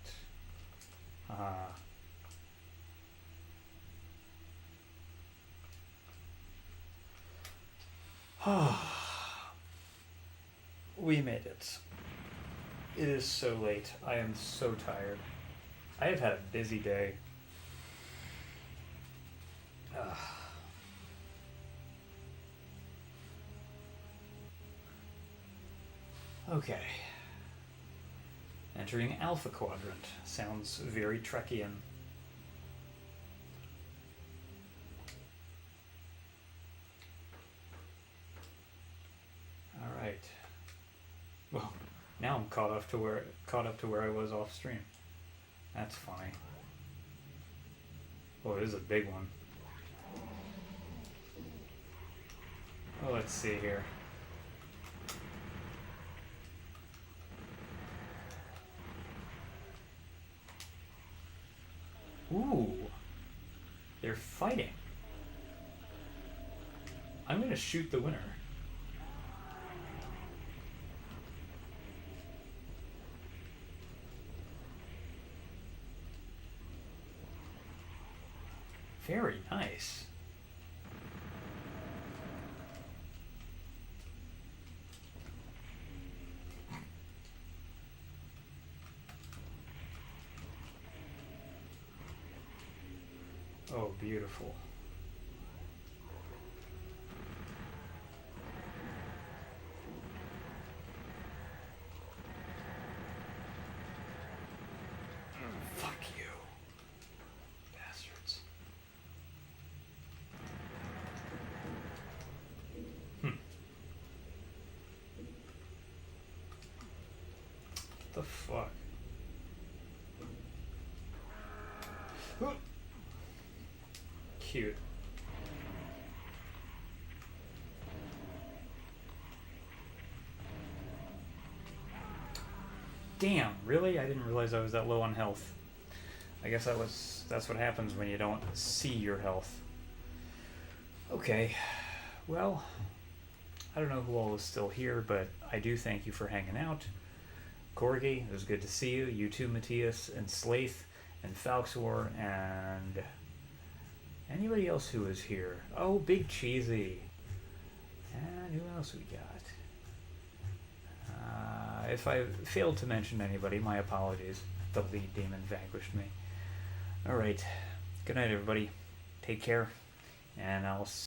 We made it. It is so late. I am so tired. I have had a busy day. Okay. Entering Alpha Quadrant. Sounds very Trekkian. Alright. Well, now I'm caught up to where I was off stream. That's funny. Oh, this is a big one. Oh, let's see here. Ooh. They're fighting. I'm gonna shoot the winner. Very nice. Oh, beautiful. Fuck you. Bastards. The fuck? Cute. Damn, really? I didn't realize I was that low on health. I guess that's what happens when you don't see your health. Okay. Well, I don't know who all is still here, but I do thank you for hanging out. Corgi, it was good to see you. You too, Matthias, and Slaith, and Falxor, and anybody else who was here. Oh, Big Cheesy. And who else we got? If I failed to mention anybody, my apologies. The lead demon vanquished me. Alright. Good night, everybody. Take care. And I'll